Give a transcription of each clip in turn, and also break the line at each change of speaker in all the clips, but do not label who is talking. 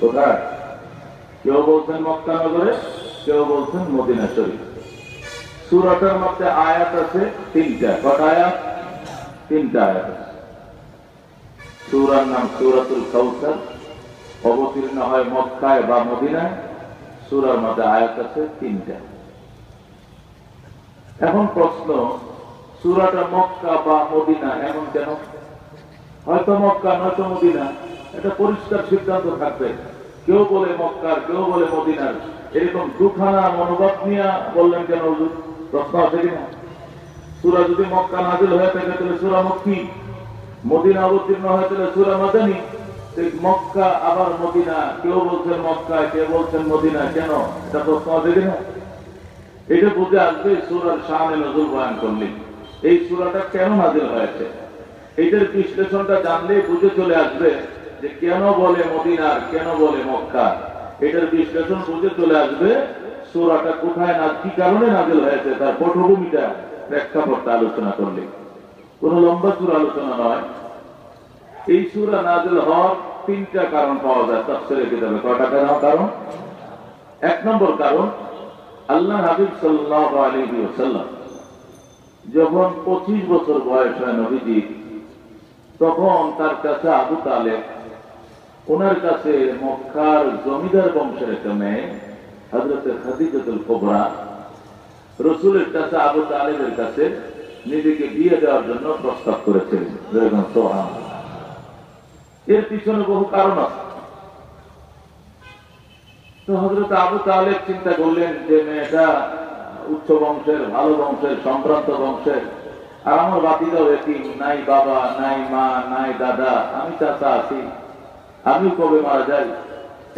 কোথায়? কেউ বলছেন মক্কা নগরে, কেউ বলছেন মদিনা শরীফ। সূরাটার মধ্যে আয়াত আছে 3টা। কত আয়াত? 3টা আয়াত আছে। সূরার নাম সূরাতুল কাউসার, অবতীর্ণ হয় মক্কায় বা মদিনায়। সূরার মধ্যে আয়াত আছে 3টা। এখন প্রশ্ন, সূরাটা মক্কা বা মদিনা এমন কেন? হয়তো মক্কা নয়তো মদিনা, এটা পরিষ্কার সিদ্ধান্ত থাকবে। কেউ বলে মক্কার, কেউ বলে মদিনার, এরকম দুখানা মনোভাব নিয়ে বললেন কেন? প্রশ্ন আছে কিনা? সূরা যদি মক্কা নাযিল হয়ে থাকে তাহলে সূরা মক্কি, মদিনা অবতীর্ণ হয়ে তাহলে সূরা মাদানী। মক্কা আবার মদিনা, কেউ বলছেন মক্কা, কেউ বলছেন মদিনা, কেন? এটা প্রশ্ন আছে কিনা? এটা বুঝে আসবে সূরার শানে নজুল বয়ান করলেন। এই সূরাটা কেন নাযিল হয়েছে, এটার বিশ্লেষণটা জানলে বুঝে চলে আসবে যে কেন বলে মদিনার, কেন বলে মক্কা। এটার বিশ্লেষণ বুঝে চলে আসবে সূরাটা কোথায় না কি কারণে নাযিল হয়েছে, তার পটভূমিটা প্রেক্ষাপটটা আলোচনা করলে। কোন লম্বা সূরা আলোচনা নয়। এই সূরা নাযিল হওয়ার 3টা কারণ পাওয়া যায় তাফসীরে কিতাবে। কয়টা কারণ? 1 নম্বর কারণ, আল্লাহ হাবিব সাল্লাল্লাহু আলাইহি ওয়াসাল্লাম যখন 25 বছর বয়স হয় নবীজি, তখন তার কাছে আবু তালেব, ওনার কাছে মক্কার জমিদার বংশের একটা মেয়ে হযরত খাদিজাতুল কুবরা রাসূলের কাছে আবু তালেবের কাছে নিজেকে বিয়ে দেওয়ার জন্য প্রস্তাব করেছিলেন। এর পিছনে বহু কারণ আছে। তো হযরত আবু তালেব চিন্তা করলেন যে মেয়েটা উচ্চ বংশের, ভালো বংশের, সম্ভ্রান্ত বংশের, আর আমার বাতিদাও এতিম, নাই বাবা, নাই মা, নাই দাদা, আমি চাচা আছি, আমি কবে মারা যাই,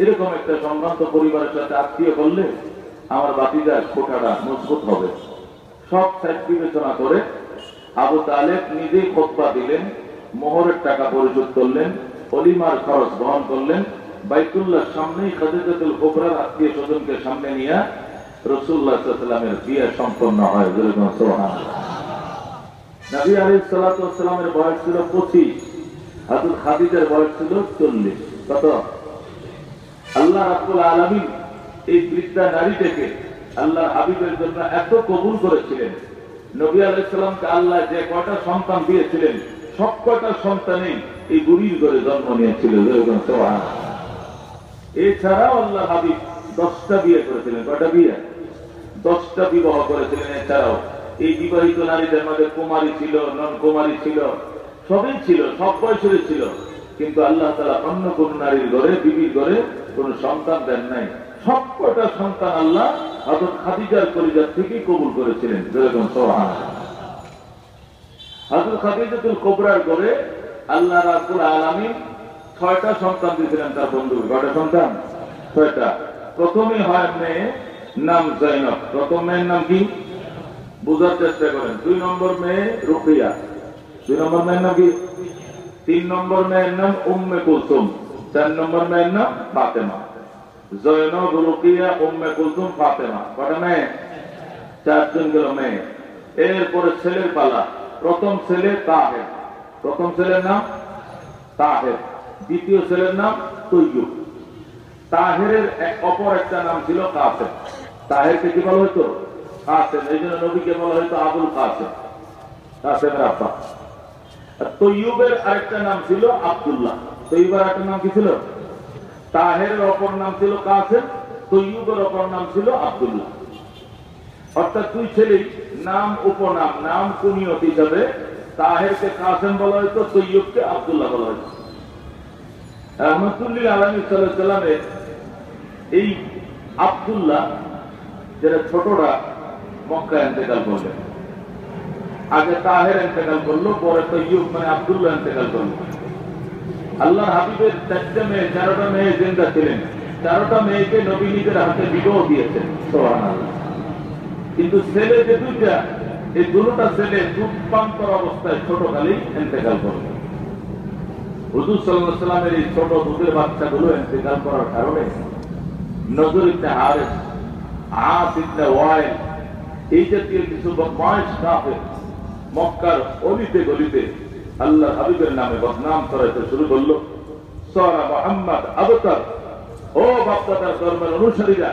এরকম একটা সম্ভ্রান্ত পরিবারের সাথে আত্মীয় করলে আমার বাতিদার কোঠাটা মজবুত হবে। সব সাইড বিবেচনা করে আবু তালেব নিজেই খুতবা দিলেন, মোহরের টাকা পরিশোধ করলেন, অলিমার খরচ বহন করলেন, বাইতুল্লাহর সামনেই খাদিজাতুল কুবরার আত্মীয় স্বজনকে সামনে নিয়ে রাসূলুল্লাহ সাল্লাল্লাহু আলাইহি ওয়াসাল্লামের বিয়ে সম্পন্ন হয়। সুবহানাল্লাহ। নবী আলাইহিস সালাতু ওয়াস সালামের বয়স ছিল 25, হযরত খাদিজার বয়স ছিল 40। কত? আল্লাহ রাব্বুল আলামিন এই বৃদ্ধা নারীটাকে আল্লাহ হাবিবের জন্য এত কবুল করেছিলেন। নবী আলাইহিস সালামকে আল্লাহ যে কয়টা সন্তান দিয়েছিলেন, সব কয়টা সন্তানই এই বুড়ির ঘরে জন্ম নিয়েছিল। সুবহানাল্লাহ। এছাড়াও আল্লাহ হাবিব 10টা বিয়ে করেছিলেন। কয়টা বিয়ে? 10টা বিবাহ করেছিলেন। এছাড়াও এই বিবাহিত নারীদের মধ্যে কুমারী ছিল, নন কুমারী ছিল, সবই ছিল, সব বয়সের ছিল। কিন্তু আল্লাহ তাআলা অন্য কোন নারীর ঘরে, বিবির ঘরে কোন সন্তান দেন নাই। সব কয়টা সন্তান আল্লাহ হযরত খাদিজার পরিবার থেকে কবুল করেছিলেন। সুবহানাল্লাহ। হযরত খাদিজাতুল কুবরার ঘরে আল্লাহ রাব্বুল আলামিন 6টা সন্তান দিয়েছিলেন তার বন্ধু। কয়টা সন্তান? 6টা। প্রথমে হয় মেয়ে, নাম জয়নব। প্রথম মেয়ের নাম কি? বুঝার চেষ্টা করেন। 2 নম্বর মেয়ে রুকিয়া। 2 নম্বর মেয়ের নাম কি? 3 নম্বর মেয়ের নাম উম্মে কুলসুম। 4 নম্বর মেয়ের নাম ফাতেমা। জয়নব, রুকিয়া, উম্মে কুলসুম, ফাতেমা। কয়টা মেয়ে? 4 জন গেল মেয়ে। এরপরে ছেলের পালা। প্রথম ছেলে তাহের। প্রথম ছেলের নাম তাহের। দ্বিতীয় ছেলের নাম তৈয়ুব। তাহেরের অপর একটা নাম ছিল কাসেম। তাহেরকে কি বলা হইতো? কাসেম। এই জন্য নবীকে বলা হইতো আবুল কাসেম, কাসেমের আব্বা। আর তৈয়ুবের আরেকটা নাম ছিল আব্দুল্লাহ। তৈয়ুবের আরেকটা নাম কি ছিল? তাহেরের অপর নাম ছিল কাসেম, তৈয়ুবের অপর নাম ছিল আব্দুল্লাহ। অর্থাৎ 2 ছেলেই নাম উপনাম, নাম কুনিয়ত হিসাবে তাহেরকে কাসেম বলা হইতো, তৈয়ুবকে আব্দুল্লাহ বলা হইতো। রাহমাতুল্লিল আলামিন সাল্লাল্লাহু আলাইহি ওয়াসাল্লামের এই আব্দুল্লাহ, যারা ছোটরা, মক্কায় ইন্তেকাল করলেন। আগে তাহের ইন্তেকাল করলো, পরে তৈয়ুব মানে আব্দুল্লাহ ইন্তেকাল করলো। আল্লাহ হাবিবের 4টা মেয়ে, 4টা মেয়ে জিন্দা ছিলেন। 4টা মেয়েকে নবী নিজের হাতে বিবাহ দিয়েছেন। সুবহানাল্লাহ। কিন্তু ছেলে যে 2টা, এই 2টা ছেলে দুধপান্তর অবস্থায় ছোটকালেই ইন্তেকাল করলো। হুজুর সাল্লাল্লাহু আলাইহি ওয়াসাল্লামের এই ছোট দুধের বাচ্চাগুলো ইন্তেকাল করার কারণে নজর ইবনে হারিস, আস ইবনে ওয়াইল, এই জাতীয় কিছু বদমাইশ কাফের মক্কার অলিতে গলিতে আল্লাহ হাবিবের নামে বদনাম ছড়াইতে শুরু করলো। সারা মুহাম্মদ আবতার, ও বাপদাদার ধর্মের অনুসারীরা,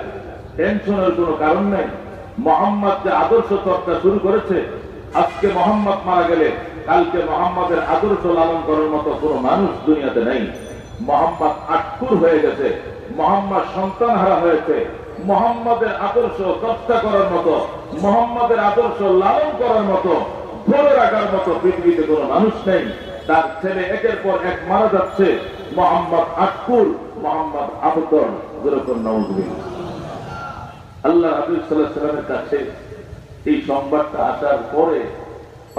টেনশনের কোনো কারণ নেই। মোহাম্মদ যে আদর্শ চর্চা শুরু করেছে, আজকে মোহাম্মদ মারা গেলে কালকে মোহাম্মদের আদর্শ লালন করার মতো কোনো মানুষ দুনিয়াতে নেই। মোহাম্মদ আটকুর হয়ে গেছে, মোহাম্মদ সন্তান হারা হয়েছে। মোহাম্মদের আদর্শ চর্চা করার মতো, মোহাম্মদের আদর্শ লালন করার মতো, ধরে রাখার মতো পৃথিবীতে কোনো মানুষ নেই। তার ছেলে একের পর এক মারা যাচ্ছে। মোহাম্মদ আটকুর, মোহাম্মদ আবদর, যেরকম নাউজুবিল্লাহ। আল্লাহ হাবিব সাল্লাল্লাহু আলাইহি ওয়াসাল্লামের কাছে এই সংবাদটা আসার পরে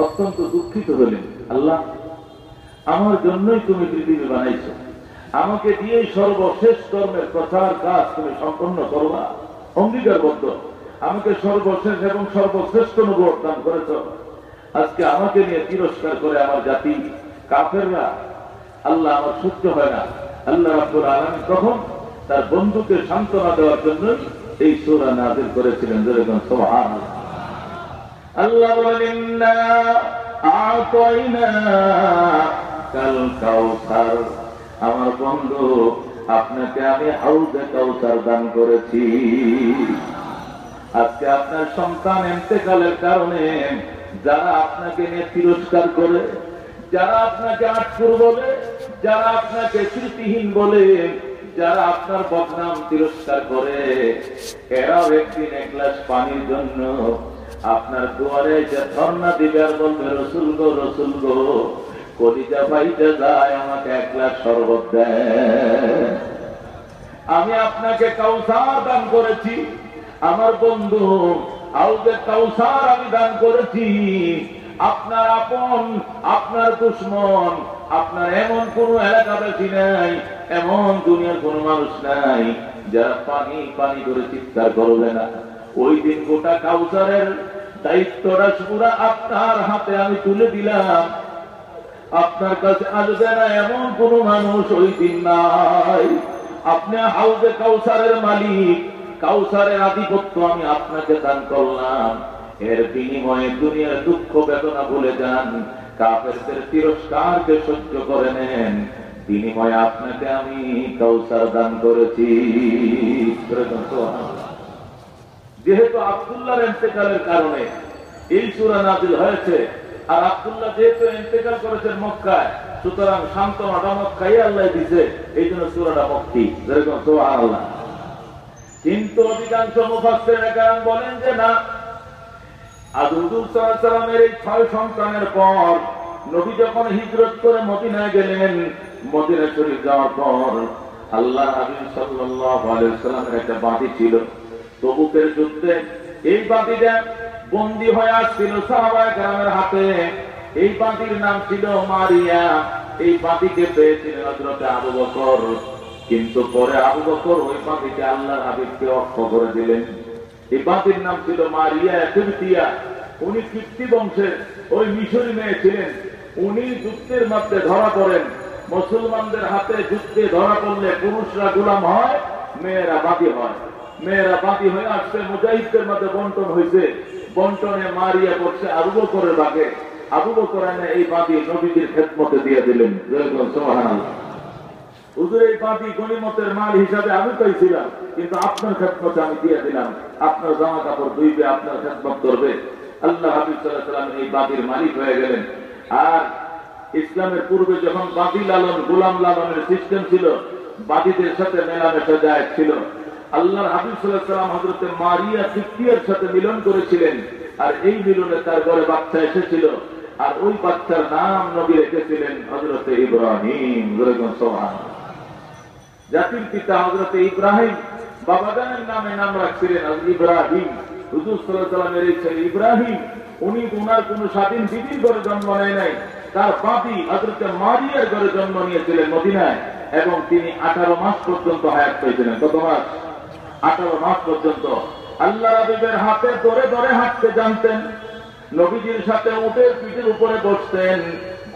অত্যন্ত দুঃখিত হলেন। আল্লাহ, আমার জন্যই তুমি পৃথিবী বানাইছো, আমাকে দিয়ে সর্বশেষ কর্মের প্রচার কাজ তুমি সম্পন্ন করবা, অঙ্গীকারবদ্ধ। আমাকে সর্বশেষ এবং সর্বশ্রেষ্ঠ নবুয়ত দান করেছ। আজকে আমাকে নিয়ে তিরস্কার করে আমার জাতি কাফেররা, আল্লাহ আমার সহ্য হয় না। আল্লাহ রাব্বুল আলামিন তখন তার বন্ধুকে সান্ত্বনা দেওয়ার জন্য এই সূরা নাযিল করেছিলেন। যেরকম সুবহানাল্লাহ। আল্লাহ বলেন, ইন্না আ'তাইনাকাল কাউসার, আমার বন্ধু আপনাকে আমি হাউজে কাউসার দান করেছি। আজকে আপনার সন্তান ইন্তেকালের কারণে যারা আপনাকে নিয়ে তিরস্কার করে, যারা আপনাকে আটকুর বলে, যারা আপনাকে স্মৃতিহীন বলে, যারা আপনার বদনাম তিরস্কার করে, এরাও একদিন এক গ্লাস পানির জন্য আপনার দুয়ারে যে ধর্ণা দিবে আর বলবে, রসুল গো, রসুল গো, কলিজা পাইতে যায়, আমাকে এক গ্লাস শরবত দেয়। আমি আপনাকে কাউসার দান করেছি, আমার বন্ধু হাউজে কাউসার আমি দান করেছি। আপনার আপন, আপনার দুশমন, আপনার এমন কোন এলাকাবাসী নাই, এমন দুনিয়ার কোন মানুষ নাই যারা পানি পানি করে চিৎকার করবে না। ওই দিন গোটা কাউসারের দায়িত্বটা পুরা আপনার হাতে আমি তুলে দিলাম। আপনার কাছে আসবে না এমন কোন মানুষ ওই দিন নাই। আপনি হাউজে কাউসারের মালিক, কাউসারের আধিপত্য আমি আপনাকে দান করলাম। এর বিনিময়ে দুনিয়ার দুঃখ বেদনা ভুলে যান, কাফেরদের তিরস্কারকে সহ্য করে নেন। বিনিময়ে আপনাকে আমি কাউসার দান করেছি। যেহেতু আব্দুল্লাহর ইন্তেকালের কারণে এই সূরা নাযিল হয়েছে, আর আব্দুল্লাহ যেহেতু ইন্তেকাল করেছেন মক্কায়, সুতরাং সান্ত্বনাটা মক্কায় আল্লাহ দিয়েছে, এই জন্য সূরাটা মক্কি। যেরকম সুবহানাল্লাহ। কিন্তু অধিকাংশ মুফাসসিরিন কেরাম বলেন যে না, হুজুর সাল্লাল্লাহু আলাইহি ওয়াসাল্লামের এই 6 সন্তানের পর নবী যখন হিজরত করে মদিনায় গেলেন, মদিনা শরীফ যাওয়ার পর আল্লাহ হাবিব সাল্লাল্লাহু আলাইহি ওয়াসাল্লামের একটা বাঁধি ছিল। তবুকের যুদ্ধে এই বাঁধিটা বন্দী হয়ে আসছিল সাহাবায়ে কেরামের হাতে। এই বাঁধির নাম ছিল মারিয়া। এই বাঁধিকে পেয়েছিলেন হযরত আবু বকর, কিন্তু পরে আবু বকর ওই বাঁধিকে আল্লাহর হাবিবকে অক্ষ করে দিলেন। এই বাঁধির নাম ছিল মারিয়া কিবতিয়া। উনি কিবতি বংশের ওই মিশরি মেয়ে ছিলেন। উনি যুদ্ধের মধ্যে ধরা পড়েন। মুসলমানদের হাতে যুদ্ধে ধরা পড়লে পুরুষরা গোলাম হয়, মেয়েরা বাদী হয়। মেয়েরা বাদী হয়ে আসছে, মুজাহিদদের মধ্যে বন্টন হয়েছে। বন্টনে মারিয়া পড়ছে আবু বকরের ভাগে। আবু বকর এই বাদী নবীজির খেদমতে দিয়ে দিলেন। সুবহানাল্লাহ। হুজুর, এই বাদী গনিমতের মাল হিসাবে আমি পাইছিলাম, কিন্তু আপনার খেদমতে আমি দিয়ে দিলাম। আপনার জামা কাপড় ধুইবে, আপনার খেদমত করবে। আল্লাহ হাবিব সাল্লাল্লাহু আলাইহি ওয়াসাল্লাম এই বাদীর মালিক হয়ে গেলেন। আর ইসলামের পূর্বে যখন বাদী লালন, গোলাম লালনের সিস্টেম ছিল, বাদীদের সাথে মেলামেশা জায়েজ ছিল। আল্লাহর হাবিব সাল্লাল্লাহু আলাইহি ওয়াসাল্লাম হযরত মারিয়া কিবতিয়ার সাথে মিলন করেছিলেন। আর এই মিলনে তার ঘরে বাচ্চা এসেছিল। আর ওই বাচ্চার নাম নবী রেখেছিলেন হযরত ইব্রাহিম। সুবহানাল্লাহ। জাতির পিতা হযরত ইব্রাহিম বাবাজানের নামে নাম রাখছিলেন ইব্রাহিম। হুজুর সাল্লাল্লাহু আলাইহি ওয়াসাল্লামের এই ছেলে ইব্রাহিম, উনি ওনার কোন স্বাধীন বিবির ঘরে জন্ম নেয় নাই। তার বাদী হযরত মারিয়ার ঘরে জন্ম নিয়েছিলেন মদিনায়, এবং তিনি 18 মাস পর্যন্ত হায়াত পেয়েছিলেন। কত মাস? 18 মাস পর্যন্ত। আল্লাহ হাবিবের হাতে ধরে ধরে হাঁটতে জানতেন। নবীজির সাথে উটের পিঠের উপরে বসতেন,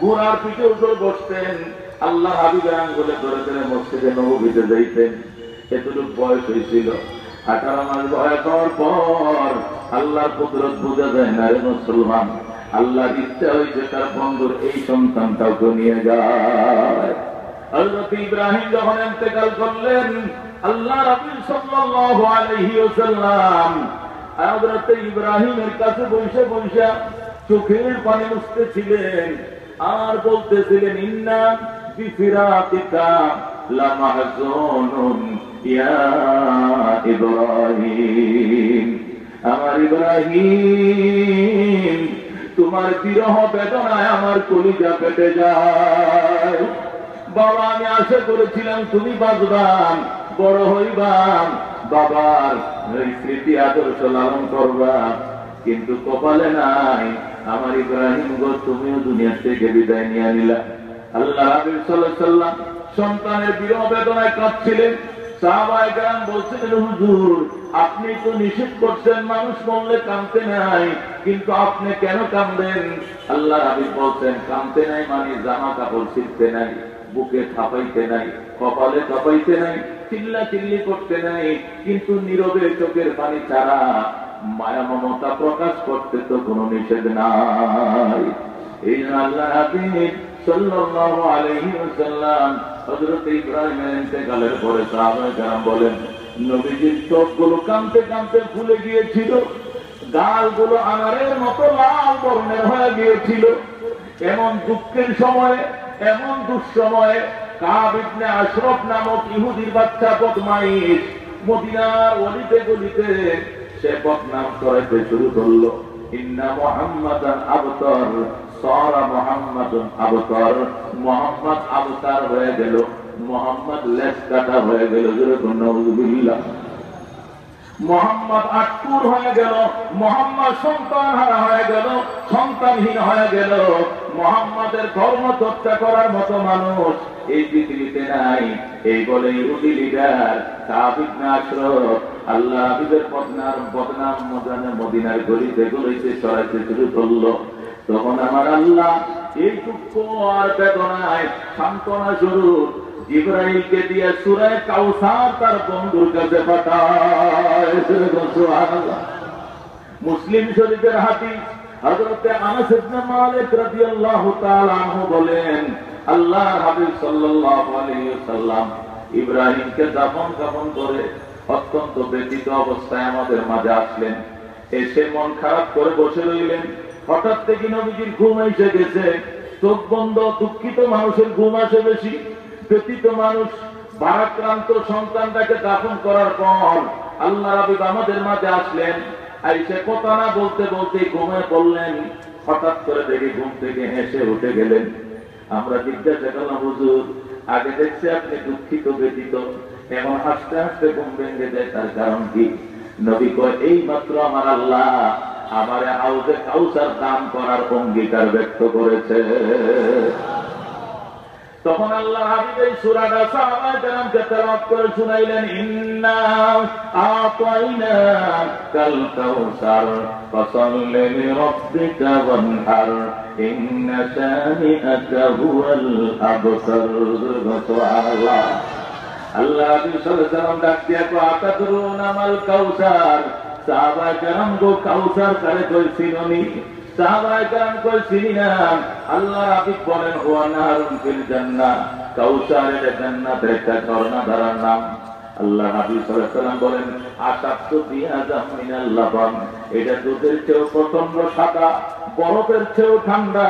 ঘোড়ার পিঠের উপরে বসতেন। আল্লাহ হাবিবের আঙ্গুলে ধরে ধরে মসজিদে নববীতে যাইতেন। এতটুকু বয়স হয়েছিল। 18 মাস বয়স হওয়ার পর আল্লাহর কুদরত বোঝা যায় না রে মুসলমান। আল্লাহর ইচ্ছা হয়েছে তার বন্ধুর এই সন্তানটাও নিয়ে যায়। হযরত ইব্রাহিম যখন ইন্তেকাল করলেন, আল্লাহ রাসূল সাল্লাল্লাহু আলাইহি ওয়াসাল্লাম হযরত ইব্রাহিমের কাছে বসে বসে চোখের পানি মুছতেছিলেন আর বলতেছিলেন, ইন্না বিফিরাতিকা লামাহজুনুন ইয়া ইব্রাহিম, আমার ইব্রাহিম তোমার বিরহ বেদনায় আমার কলিজা ফেটে যায়। বাবা, আমি আশা করেছিলাম তুমি বাঁচবান, বড় হইবান, বাবার এই স্মৃতি আদর্শ লালন করবা, কিন্তু কপালে নাই। আমার ইব্রাহিম গো, তুমিও দুনিয়া থেকে বিদায় নিয়ে নিলা। আল্লাহ রাসূল সাল্লাল্লাহু আলাইহি ওয়াসাল্লাম সন্তানের বিরহ বেদনায় কাঁদছিলেন। সাহাবায়ে কেরাম বলছিলেন, হুজুর আপনি তো নিষেধ করছেন মানুষ মরলে কাঁদতে নাই, কিন্তু আপনি কেন কাঁদেন? আল্লাহ রাসূল বলছেন, কাঁদতে নাই মানে জামা কাপড় ছিঁড়তে নাই, বুকে থাপাইতে নাই, কপালে থাপাইতে নাই, চিল্লা চিল্লি করতে নাই, কিন্তু নীরবে চোখের পানি ছাড়া মায়া মমতা প্রকাশ করতে তো কোনো নিষেধ নাই। এই আল্লাহ হাবিব সাল্লাল্লাহু আলাইহি ওয়াসাল্লাম হযরত ইব্রাহিমের ইন্তেকালের পরে সাহাবায়ে কেরাম বলেন, নবীজির চোখগুলো কাঁদতে কাঁদতে ফুলে গিয়েছিল, গালগুলো আনারের মতো লাল বর্ণের হয়ে গিয়েছিল। এমন দুঃখের সময়ে, এমন দুঃসময়ে কাব ইবনে আশরাফ নামক ইহুদির বাচ্চা বদমাইশ মদিনার অলিতে গলিতে সে বদনাম করাইতে শুরু করলো, ইন্না মুহাম্মাদান আবতার, সারা মুহাম্মাদুন আবতার, মুহাম্মদ আবতার হয়ে গেল, মুহাম্মদ লেজ কাটা হয়ে গেল, যেরকম নাউযুবিল্লাহ। মুহাম্মদ আটকুর হয়ে গেল, মুহাম্মদ সন্তানহারা হয়ে গেল, সন্তানহীন হয়ে গেল। মুহাম্মাদের ধর্ম চর্চা করার মতো মানুষ এই পৃথিবীতে নাই। এই বলে ইহুদি লিডার কাব ইবনে আশরাফ আল্লাহ হাবিবের বদনাম মদিনার গলিতে গলিতে ছড়াইতে শুরু করলো। তখন আমার আল্লাহ এই দুঃখ আর বেদনায় সান্ত্বনা স্বরূপ জিবরাইলকে দিয়ে সূরা কাউসার তার বন্ধুর কাছে পাঠায়। সুবহানাল্লাহ। মুসলিম শরীফের হাদিস, হযরত আনাস ইবনে মালিক রাদিয়াল্লাহু তাআলা আনহু বলেন, আল্লাহর হাবিব সাল্লাল্লাহু আলাইহি ওয়াসাল্লাম ইব্রাহিমকে দাফন কাফন করে অত্যন্ত ব্যথিত অবস্থায় আমাদের মাঝে আসলেন। এসে মন খারাপ করে বসে রইলেন। হঠাৎ থেকে নবীজির ঘুম এসে গেছে। চোখ বন্ধ, দুঃখিত মানুষের ঘুম আসে বেশি। ব্যথিত মানুষ ভারাক্রান্ত সন্তানটাকে দাফন করার পর আল্লাহ হাবিব আমাদের মাঝে আসলেন। আইসে কথা না বলতে বলতে ঘুমিয়ে পড়লেন। হঠাৎ করে দেখে ঘুম থেকে হেসে উঠে গেলেন। আমরা জিজ্ঞাসা করলাম, হুজুর আগে দেখছি আপনি দুঃখিত ব্যথিত, এখন হাসতে হাসতে ঘুম ভেঙে যায়, তার কারণ কি? নবী কয়, এই মাত্র আমার আল্লাহ আমারে হাউজে কাউসার দান করার অঙ্গীকার ব্যক্ত করেছে। তখন আল্লাহ হাবিব এই সূরাটা সাহাবায়ে কেরামকে তেলাওয়াত করে শুনাইলেন, ইন্না আতাইনাকাল কাউসার ফাসাল্লি লিরাব্বিকা ওয়ানহার ইন্না শানিআকা হুয়াল আবতার। সুবহানাল্লাহ। আল্লাহ হাবিব সাল্লাল্লাহু আলাইহি ওয়াসাল্লাম ডাক দিয়া কয়, আতাদরুনা মাল কাউসার? সাহাবায়ে কেরাম গো, কাউসার কারে কই চিননি? সাহাবায়ে কেরাম কই চিনি না। আল্লাহ হাবিব বলেন, হুয়া নাহরুন ফিল জান্নাহ, কাউসার এটা জান্নাতের একটা ঝর্ণা ধারার নাম। আল্লাহ হাবিব সাল্লাল্লাহু আলাইহি ওয়াসাল্লাম বলেন, আশাদু বিহাযা মিনাল লাবান, এটা দুধের চেয়েও প্রচন্ড সাদা, বরফের চেয়েও ঠান্ডা,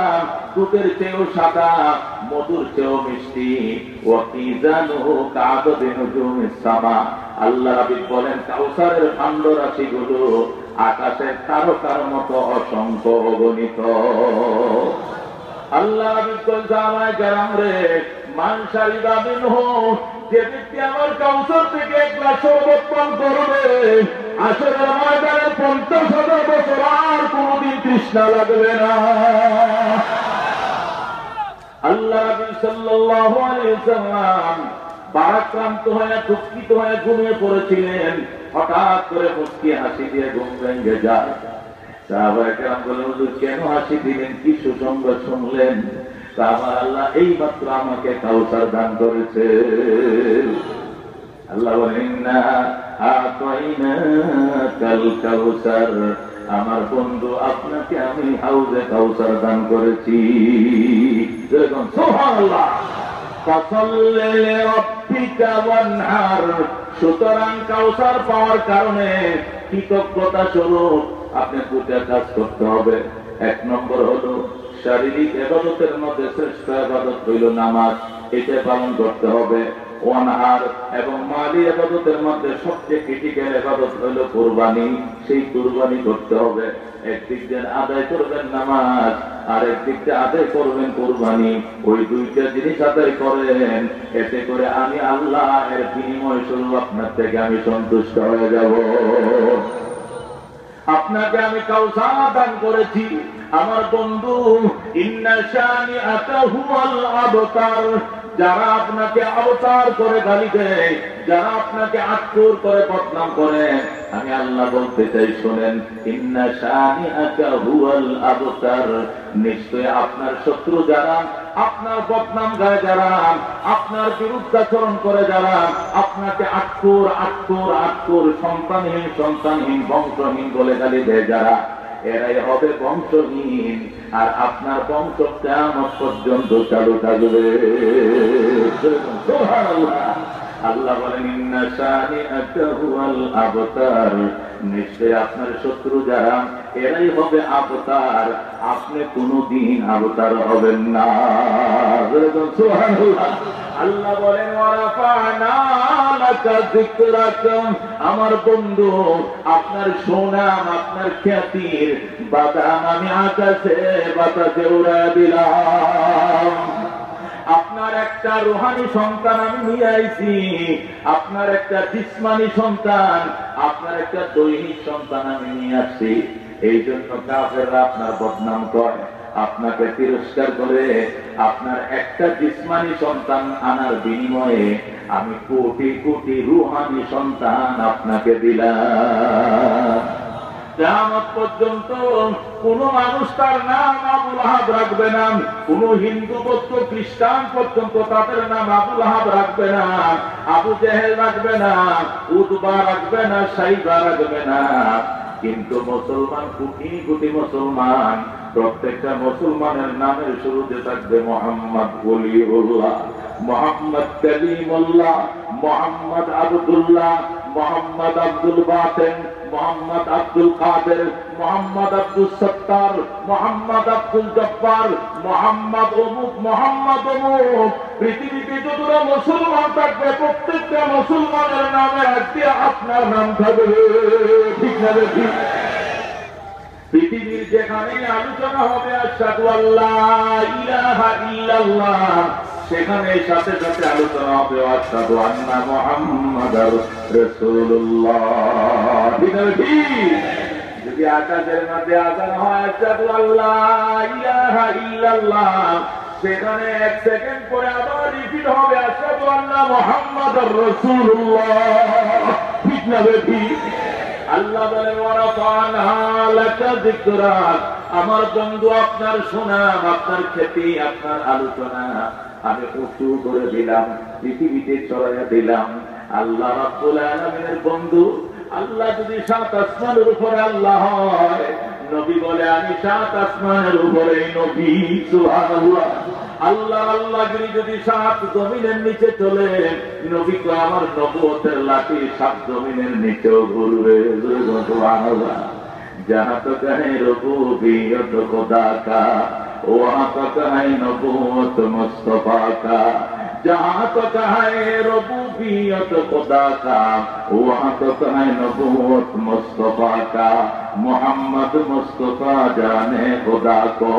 দুধের চেয়েও সাদা, মধুর চেয়েও মিষ্টি। ওয়া কিজানুহু কাআদাদি নুজুমিস সামা। আল্লাহ হাবিব বলেন, কাউসারের ভাণ্ড রাশিগুলো আকাশের তারকার মতো অসংখ্য অগণিত। আল্লাহ হাবিব বলেন, সাহাবায়ে কেরাম রে, মান শারিবা মিনহু, যে ব্যক্তি আমার কাউসার থেকে এক গ্লাস শরবত পান করবে, আসরের ময়দানে 50,000 বছর আর কোনদিন তৃষ্ণা লাগবে না। আল্লাহ নবী সাল্লাল্লাহু আলাইহি ওয়াসাল্লাম ভারাক্রান্ত হয়ে দুঃখিত হয়ে ঘুমিয়ে পড়েছিলেন। হঠাৎ করে মুস্কি হাসি দিয়ে ঘুম ভেঙে যায়। সাহাবায়ে কেরাম বললেন, হুজুর কেন হাসি দিলেন? কি সুসংবাদ শুনলেন? আমার আল্লাহ এই মাত্র আমাকে কাউসার দান করেছে। আল্লাহ বলেন, ইন্না আতাইনাকাল কাউসার, আমার বন্ধু আপনাকে আমি হাউজে কাউসার দান করেছি। সুবহানাল্লাহ। ফাসাল্লি লিরাব্বিকা ওয়ানহার, সুতরাং কাউসার পাওয়ার কারণে কৃতজ্ঞতা স্বরূপ আপনি দুটা কাজ করতে হবে। এক নম্বর হলো শারীরিক ইবাদতের মধ্যে শ্রেষ্ঠ ইবাদত হইল নামাজ, এটা পালন করতে হবে। ওয়ানহার এবং মালি ইবাদতের মধ্যে সবচেয়ে ক্রিটিক্যাল ইবাদত হইল কুরবানি, সেই কুরবানি করতে হবে। একদিক দিয়ে আদায় করবেন নামাজ, আর একদিক দিয়ে আদায় করবেন কুরবানি। ওই দুইটা জিনিস আদায় করেন, এতে করে আমি আল্লাহ এর বিনিময় স্বরূপ আপনার থেকে আমি সন্তুষ্ট হয়ে যাব। আপনাকে আমি কাউসার দান করেছি আমার বন্ধু, ইন্না শানিআকা হুয়াল আবতার। যারা আপনাকে অবতার করে গালি দেয়, যারা আপনাকে আটকুর করে বদনাম করে, আমি আল্লাহ বলতে চাই শোনেন, ইন্না শানিআকা হুয়াল আবতার। নিশ্চয় আপনার শত্রু যারা, আপনার বদনাম গায় যারা, আপনার বিরুদ্ধাচরণ করে যারা, আপনাকে আটকুর আটকুর আটকুর সন্তানহীন সন্তানহীন বংশহীন বলে গালি দেয় যারা, এরাই হবে বংশহীন, আর আপনার বংশ কিয়ামত পর্যন্ত চালু থাকবে। সুবহানাল্লাহ। আল্লাহ বলেন ইন্না শানিআকা হুয়াল আবতার। নিশ্চয় আপনার শত্রু যারা, এরাই হবে আবতার, আপনি কোনদিন আবতার হবেন না। সুবহানাল্লাহ। আল্লাহ বলেন ওয়ারাফা'না লাকা যিকরাকা। আমার বন্ধু, আপনার সুনাম, আপনার খ্যাতির বাদাম আমি আকাশে বাতাসে উড়ায় দিলাম। আপনার একটা রুহানি সন্তান আমি নিয়ে আইছি, আপনার একটা জিসমানি সন্তান, আপনার একটা দৈহিক সন্তান আমি নিয়ে আসছি। এই জন্য কাফেররা আপনার বদনাম করে, আপনাকে তিরস্কার করে। আপনার একটা জিসমানি সন্তান আনার বিনিময়ে আমি কোটি কোটি রুহানি সন্তান আপনাকে দিলাম। কিয়ামত পর্যন্ত কোন মানুষ তার নাম আবু লাহাব রাখবে না, কোন হিন্দু বৌদ্ধ খ্রিস্টান পর্যন্ত তাদের নাম আবু লাহাব রাখবে না, আবু জেহেল রাখবে না, উতবা রাখবে না, সাইবা রাখবে না। কিন্তু মুসলমান, কোটি কোটি মুসলমান, প্রত্যেকটা মুসলমানের নামের শুরুতে থাকবে মোহাম্মদ ওলিউল্লাহ, মোহাম্মদ কালিমুল্লাহ, মোহাম্মদ আব্দুল্লাহ, মোহাম্মদ আব্দুল বাতেন, মোহাম্মদ আব্দুল কাদের, মোহাম্মদ আব্দুল সত্তার, মোহাম্মদ আব্দুল জব্বার, মোহাম্মদ অমুক, মোহাম্মদ অমুক। পৃথিবীতে যতটা মুসলমান থাকবে, প্রত্যেকটা মুসলমানের নামে আজকে আপনার নাম থাকবে। ঠিক না ঠিক? পৃথিবীর যেখানে আলোচনা হবে আশহাদু আল্লা ইলাহা ইল্লাল্লাহ, সেখানে সাথে সাথে আলোচনা হবে আশহাদু আন্না মুহাম্মাদার রাসূলুল্লাহ। যদি আকাশের মধ্যে আযান হয় আশহাদু আল্লা ইলাহা ইল্লাল্লাহ, সেখানে এক সেকেন্ড পরে আবার রিপিট হবে আশহাদু আন্না মুহাম্মাদার রাসূলুল্লাহ। ঠিক না ঠিক? আল্লাহ বলেন ওয়ারাফা'না লাকা যিকরাক। আমার বন্ধু, আপনার সুনাম, আপনার খ্যাতি, আপনার আলোচনা আমি উঁচু করে দিলাম, পৃথিবীতে ছড়াইয়া দিলাম। আল্লাহ রাব্বুল আলামিনের বন্ধু, আল্লাহ যদি সাত আসমানের উপরে আল্লাহ হয়, নবী বলে আমি সাত আসমানের উপরে নবী। সুবহানাল্লাহ। আল্লাহ আল্লাহগিরি যদি সাত জমিনের নিচে চলে, নবী তো আমার নবুয়তের লাঠি সাত জমিনের নিচেও ঘুরবে। সুবহানাল্লাহ। जहाँ तक है रबूबियत खुदा का, वहाँ तक है नबूवत मुस्तफा का। जहाँ तक है रबूबियत खुदा का, वहाँ तक है नबूवत मुस्तफा का। मोहम्मद मुस्तफा जाने खुदा को,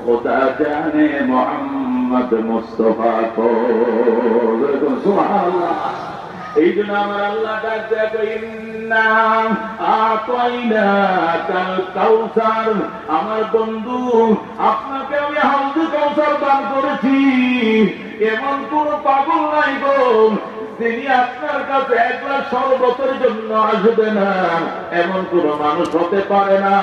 खुदा जाने मोहम्मद मुस्तफा को। सुभान अल्लाह। এই জন্য আমার আল্লাহ ডাক দেয় ইন্না আতাইনাকাল কাউসার। আমার বন্ধু, আপনাকে আমি হাউজে কাউসার দান করেছি। এমন কোন পাগল নাই গো যিনি আপনার কাছে এক গ্লাস শরবতের জন্য আসবে না, এমন কোন মানুষ হতে পারে না।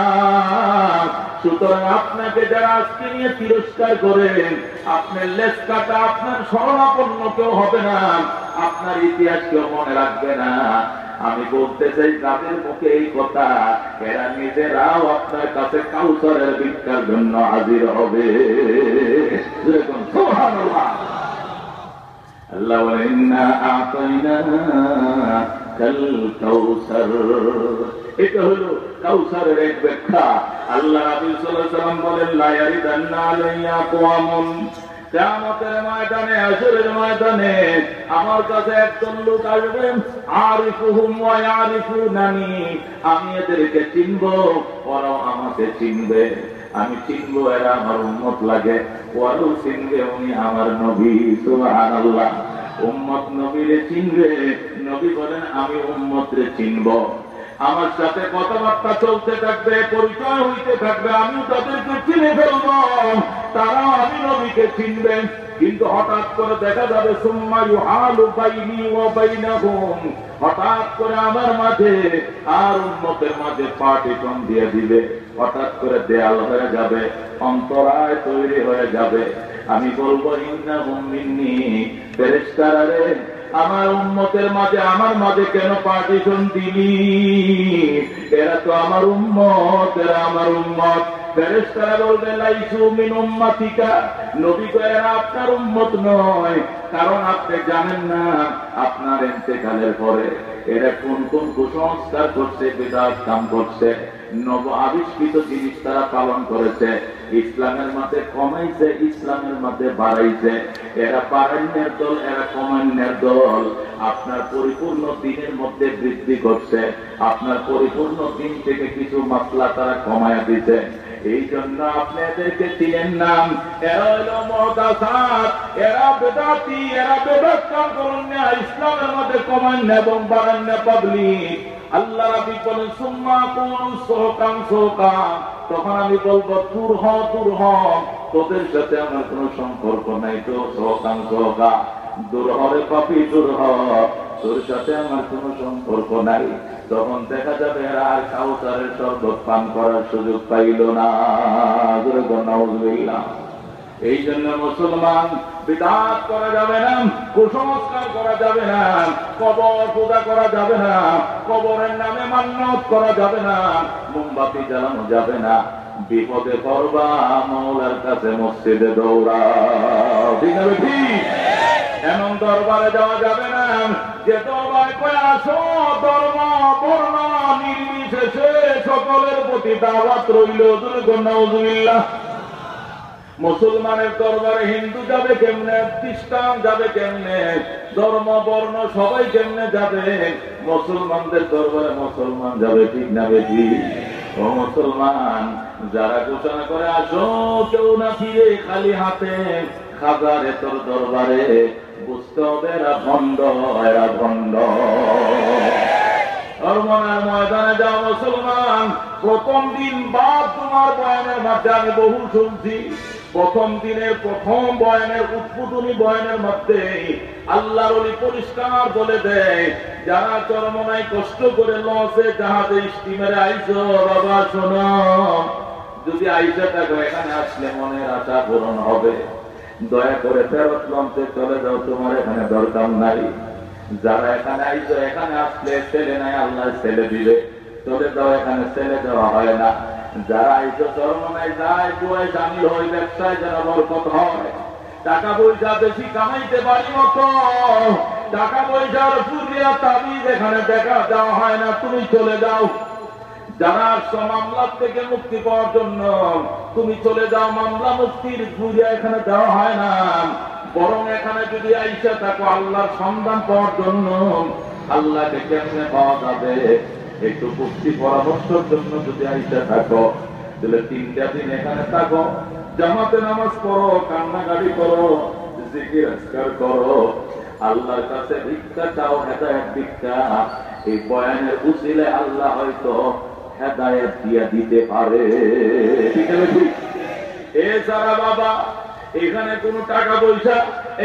সুতরাং আপনাকে যারা আজকে নিয়ে তিরস্কার করেন, আপনার লেজ কাটা, আপনার শরণাপন্ন কেউ হবে না, আপনার ইতিহাস কেউ মনে রাখবে না। আমি বলতে চাই, যাদের মুখে এই কথা, এরা নিজেরাও আপনার কাছে কাউসারের ভিক্ষার জন্য হাজির হবে। সুবহানাল্লাহ। আল্লাহ বলেন ইন্না আতাইনা লাকাল কাউসার। এটা হলো কাউসারের এক ব্যাখ্যা। আল্লাহ রাসূল সাল্লাল্লাহু আলাইহি ওয়াসাল্লাম বলেন, লা ইয়ারিদান্না আলাইয়া আকওয়ামুন, কিয়ামতের ময়দানে, হাশরের ময়দানে আমার কাছে একজন লোক আসবে, আরিফুহুম ওয়া ইয়ারিফুনানি, আমি এদেরকে চিনব, ওরাও আমাকে চিনবে, আমি চিনব এরা আমার উম্মত লাগে, ওরাও চিনবে উনি আমার নবী। সুবহানাল্লাহ। উম্মত নবীরে চিনবে, নবী বলেন আমি উম্মতরে চিনব, আমার সাথে কথাবার্তা চলতে থাকবে, পরিচয় হইতে থাকবে, আমি তাদেরকে চিনে ফেলব, তারাও আমি নবীকে চিনবে। কিন্তু হঠাৎ করে দেখা যাবে সুম্মা ইউহালু বাইনি ওয়া বাইনাহুম, হঠাৎ করে আমার মাঝে আর উম্মতের মাঝে পার্টিশন দিয়ে দিবে, হঠাৎ করে দেয়াল হয়ে যাবে, অন্তরায় তৈরি হয়ে যাবে। আমি বলবো ইন্নাহুম মিন্নি, ফেরেশতারা রে আমার উম্মতের মাঝে, আমার মাঝে কেন পার্টিশন দিলি? এরা তো আমার উম্মত, এরা আমার উম্মত। ফেরেশতারা বলবে লাইসু মিন উম্মাতিকা, নবী কো এরা আপনার উম্মত নয়, কারণ আপনি জানেন না আপনার ইন্তেকালের পরে এরা কোন কোন কুসংস্কার করছে, বিদআত কাম করছে, নব আবিষ্কৃত জিনিস তারা পালন করেছে, ইসলামের মধ্যে কমাইছে, ইসলামের মধ্যে বাড়াইছে। এরা বাড়াইনের দল, এরা কমাইনের দল। আপনার পরিপূর্ণ দিনের মধ্যে বৃদ্ধি করছে, আপনার পরিপূর্ণ দিন থেকে কিছু মাসলা তারা কমায়া দিছে। এই জন্য আপনি এদেরকে চিনেন না। এরা হলো মুহতাসাত, এরা বেদাতি, এরা বেদাত কাম করেন না, ইসলামের মধ্যে কমান এবং বাড়ান না পাবলিক। আল্লাহ রাব্বি বলেন সুম্মা কুনু সুহকান সুহকা, তখন আমি বলবো দূর হ, দূর হ, তোদের সাথে আমার কোনো সম্পর্ক নাই, তো সুহকান সুহকা, দূর হরে পাপি, দূর হ, তোর সাথে আমার কোনো সম্পর্ক নাই। তখন দেখা যাবে এরা আর কাউসারের শরবত পান করার সুযোগ পাইল না। নাউযুবিল্লাহ। এই জন্য মুসলমান বিদআত করা যাবে না, কুসংস্কার করা যাবে না, কবর পূজা করা যাবে না, কবরের নামে মান্যত করা যাবে না, মোমবাতি জ্বালানো যাবে না। বিপদে পড়বা মাওলার কাছে মসজিদে দৌড়াও। ঠিক আছে? ঠিক। এমন দরবারে যাওয়া যাবে না যে দরবারে কয়ে আসো, ধর্ম বর্ণ নির্বিশেষে সকলের প্রতি দাওয়াত রইল। নাউযুবিল্লাহ। মুসলমানের দরবারে হিন্দু যাবে কেমনে, খ্রিস্টান যাবে কেমনে, ধর্ম বর্ণ সবাই কেমনে যাবে? মুসলমানদের দরবারে মুসলমান যাবে। ঠিক না বেশি? ও মুসলমান, যারা ঘোষণা করে আসো কেউ না ফিরে খালি হাতে, খাজারে তোর দরবারে, বুঝতে হবে এরা ভণ্ড, এরা ভণ্ড। ধর্মের ময়দানে যাও মুসলমান। প্রথম দিন বাদ তোমার বয়ানের মধ্যে আমি বহু শুনছি, প্রথম দিনের প্রথম বয়ানের উদ্বোধনী বয়ানের মধ্যে আল্লাহর ওলি পরিষ্কার বলে দেয়, যারা চরমনায় কষ্ট করে লসে জাহাজে স্টিমারে আইছো, বাবা শোনো, যদি আইসা থাকো এখানে আসলে মনের আশা পূরণ হবে, দয়া করে ফেরত লঞ্চে চলে যাও, তোমার এখানে দরকার নাই। যারা এখানে আইসো, এখানে আসলে ছেলে নাই, আল্লাহ ছেলে দিবে, চলে যাও, এখানে ছেলে দেওয়া হয় না। যারা আইসো চরমনায় যায়, দুয়ায় সামিল হয়, ব্যবসায় যেন বরকত হয়, টাকা পয়সা বেশি কামাইতে পারি মতো, টাকা পয়সার ফুরিয়া তাবিজ এখানে দেখা দেওয়া হয় না, তুমি চলে যাও। যারা মামলার থেকে মুক্তি পাওয়ার জন্য তুমি চলে যাও, মামলা মুক্তির ফুরিয়া এখানে দেওয়া হয় না। বরং এখানে যদি আইসা থাকো আল্লাহর সন্ধান পাওয়ার জন্য, আল্লাহকে কেমনে পাওয়া যাবে একটু মুক্তি পরামর্শের জন্য যদি আইসা থাকো, তাহলে 3টা দিন এখানে থাকো, জামাতে নামাজ পড়ো, কান্নাকাটি করো, জিকির আজকার করো, আল্লাহর কাছে ভিক্ষা চাও, হেদায়েত ভিক্ষা। এই বয়ানের উসিলে আল্লাহ হয়তো হেদায়েত দিয়া দিতে পারে। ঠিক আছে? এছাড়া বাবা এখানে কোন টাকা পয়সা,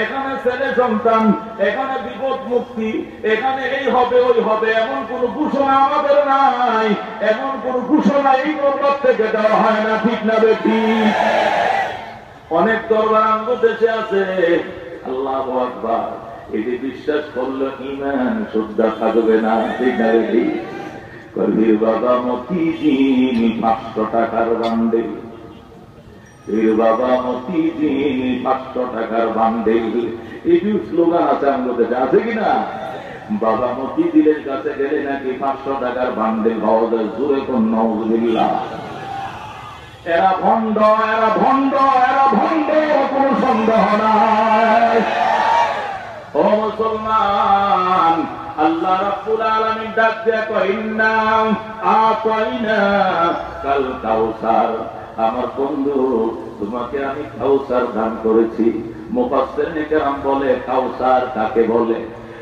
এখানে ছেলে সন্তান, এখানে বিপদ মুক্তি, এখানে এই হবে ওই হবে, এমন কোন ঘোষণা আমাদের নাই, এমন কোন ঘোষণা এই দরবার থেকে দেওয়া হয় না। ঠিক না বেশি? অনেক দরবার আঙ্গ দেশে আছে, আল্লাহু আকবার, এটি বিশ্বাস করলে ঈমান শুদ্ধ থাকবে না। ঠিক না বেশি? কবির বাবা মতিঝিল 500 টাকার বান্ডেল, বাবা মতিঝিল 500 টাকার বান্ডেল, এই স্লোগান আছে আমাদের, আছে কিনা? বাবা মতিঝিলের কাছে গেলে নাকি 500 টাকার বান্ডেল পাওয়া যায়। জোরে কোন নাউজুবিল্লাহ। এরা ভণ্ড, এরা ভণ্ড, এরা ভণ্ড, কোনো সন্দেহ নাই। ও মুসলমান, আল্লাহ রাব্বুল আলামিন ডাক দিয়া কয়, ইন্না আতাইনা কাল কাউসার। আমার বন্ধু, তোমাকে আমি কাউসার দান করেছি। মুফাসসিরিনে কেরাম বলে কাউসার কাকে বলে?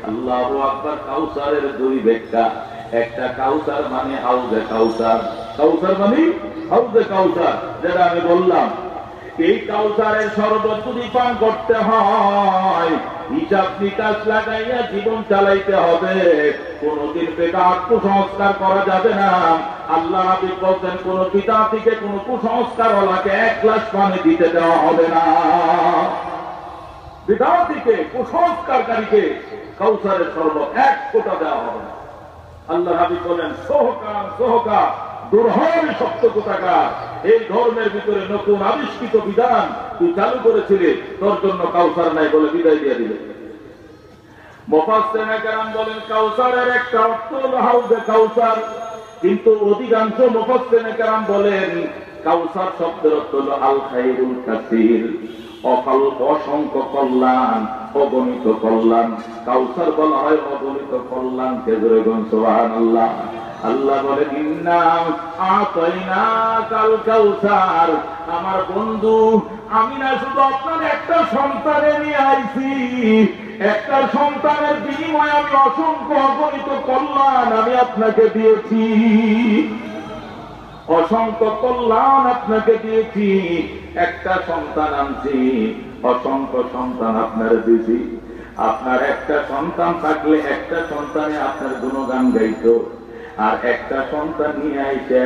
আল্লাহু আকবার। কাউসারের দুই ব্যাখ্যা। একটা, কাউসার মানে হাউজে কাউসার। কাউসার মানে হাউজে কাউসার, যেটা আমি বললাম। এই কাউসারের শরবত যদি পান করতে হয়, হিসাব নিকাশ লাগাইয়া জীবন চালাইতে হবে। কোনদিন বেদাত কুসংস্কার করা যাবে না। আল্লাহ হাবিব বলছেন, কোন বিদাতিকে, কোন কুসংস্কার ওয়ালাকে 1 গ্লাস পানি দিতে দেওয়া হবে না। বিদাতিকে, কুসংস্কারকারীকে কাউসারের শরবত 1 ফোঁটা দেওয়া হবে না। আল্লাহ হাবিব বলেন, সোহকান সোহকা, দুর্হর শক্ত কোথাকার। এই ধর্মের ভিতরে নতুন আবিষ্কৃত বিধান তুই চালু করেছিলি, তোর জন্য কাউসার নাই বলে বিদায় দিয়ে দিলে। মুফাসসিরিনে কেরাম বলেন, কাউসারের একটা অর্থ হলো হাউজে কাউসার, কিন্তু অধিকাংশ মুফাসসিরিনে কেরাম বলেন কাউসার শব্দের অর্থ হলো আল খায়রুল কাসীর, অসংখ্য কল্যাণ, অগণিত কল্যাণ। কাউসার বলা হয় অগণিত কল্যাণকে। জোরে বলুন সুবহানাল্লাহ। আল্লাহ বলেন, ইন্না আতাইনাকাল কাউসার। আমার বন্ধু, আমি না শুধু আপনার একটা সন্তানে নিয়ে আইছি, একটা সন্তানের বিনিময়ে আমি অসংখ্য অগণিত কল্যাণ আমি আপনাকে দিয়েছি। অসংখ্য কল্যাণ আপনাকে দিয়েছি। একটা সন্তান আনছি, অসংখ্য সন্তান আপনার দিয়েছি। আপনার একটা সন্তান থাকলে একটা সন্তানে আপনার গুণগান গাইতো, আর একটা সন্তান নিয়ে আইসা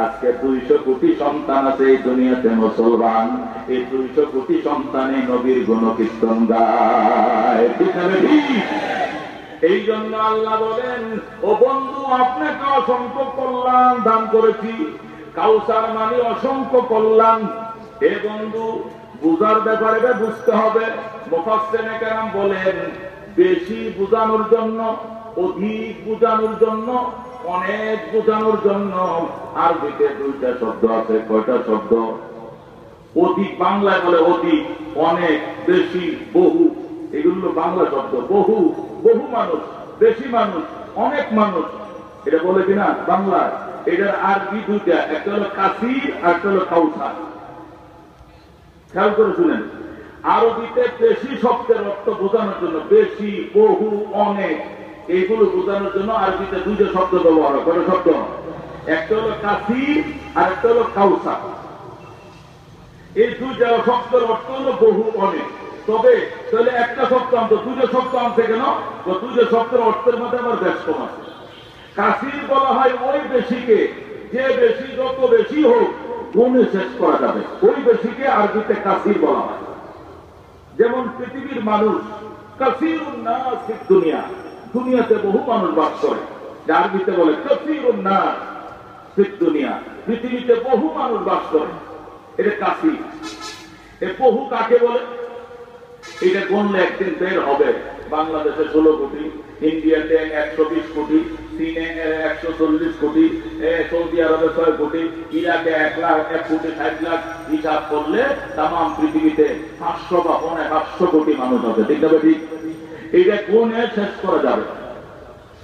আজকে 200 কোটি সন্তান আছে এই দুনিয়াতে মুসলমান। এই 200 কোটি সন্তানে নবীর গুণকীর্তন গায়। এই জন্য আল্লাহ বলেন, ও বন্ধু, আপনাকে অসংখ্য কল্যাণ দান করেছি। কাউসার মানে অসংখ্য কল্যাণ। হে বন্ধু, বুঝার ব্যাপারে বুঝতে হবে। মুফাসসিরিনে কেরাম বলেন, বেশি বুঝানোর জন্য, অধিক বুঝানোর জন্য, অনেক বুঝানোর জন্য আরবিতে 2টা শব্দ আছে। কয়টা শব্দ? অধিক বাংলায় বলে অধিক, অনেক, বেশি, বহু। এগুলো বাংলা শব্দ। বহু, বহু মানুষ, বেশি মানুষ, অনেক মানুষ, এটা বলে কিনা বাংলায়। এটার আরবি 2টা, একটা হলো কাসীর আর একটা হলো কাউসার। খেয়াল করে শুনেন, আরবিতে বেশি শব্দের অর্থ বোঝানোর জন্য, বেশি, বহু, অনেক, এইগুলো বোঝানোর জন্য আরবিতে 2টা শব্দ ব্যবহার হয়। কয়টা শব্দ? একটা হলো কাসীর আর একটা হলো কাউসার। এই 2টা শব্দের অর্থ হলো বহু, অনেক। তবে তাহলে একটা শব্দ আনতো, 2টা শব্দ আনছে কেন? 2টা শব্দের অর্থের মধ্যে আমার ব্যস্ত আছে। কাসীর বলা হয় ওই বেশিকে, যে বেশি যত বেশি হোক গুণে শেষ করা যাবে, ওই বেশিকে আরবিতে কাসীর বলা হয়। যেমন পৃথিবীর মানুষ, কাসীরুন নাস ফিদ দুনিয়া, দুনিয়াতে বহু মানুষ বাস করে। আরবিতে বলে কাসীরুন নাস ফিদ দুনিয়া, পৃথিবীতে বহু মানুষ বাস করে। এটা কাসীর। এ বহু কাকে বলে? এটা গণলে একদিন বের হবে। বাংলাদেশে 16 কোটি, ইন্ডিয়াতে 120 কোটি, চীনে 140 কোটি, সৌদি আরবে 6 কোটি, ইরাকে 1 লাখ, 1 কোটি 60 লাখ। হিসাব করলে তাম পৃথিবীতে 500 বা 500 কোটি মানুষ হবে। ঠিক না? ঠিক। এটা গুণে শেষ করা যাবে।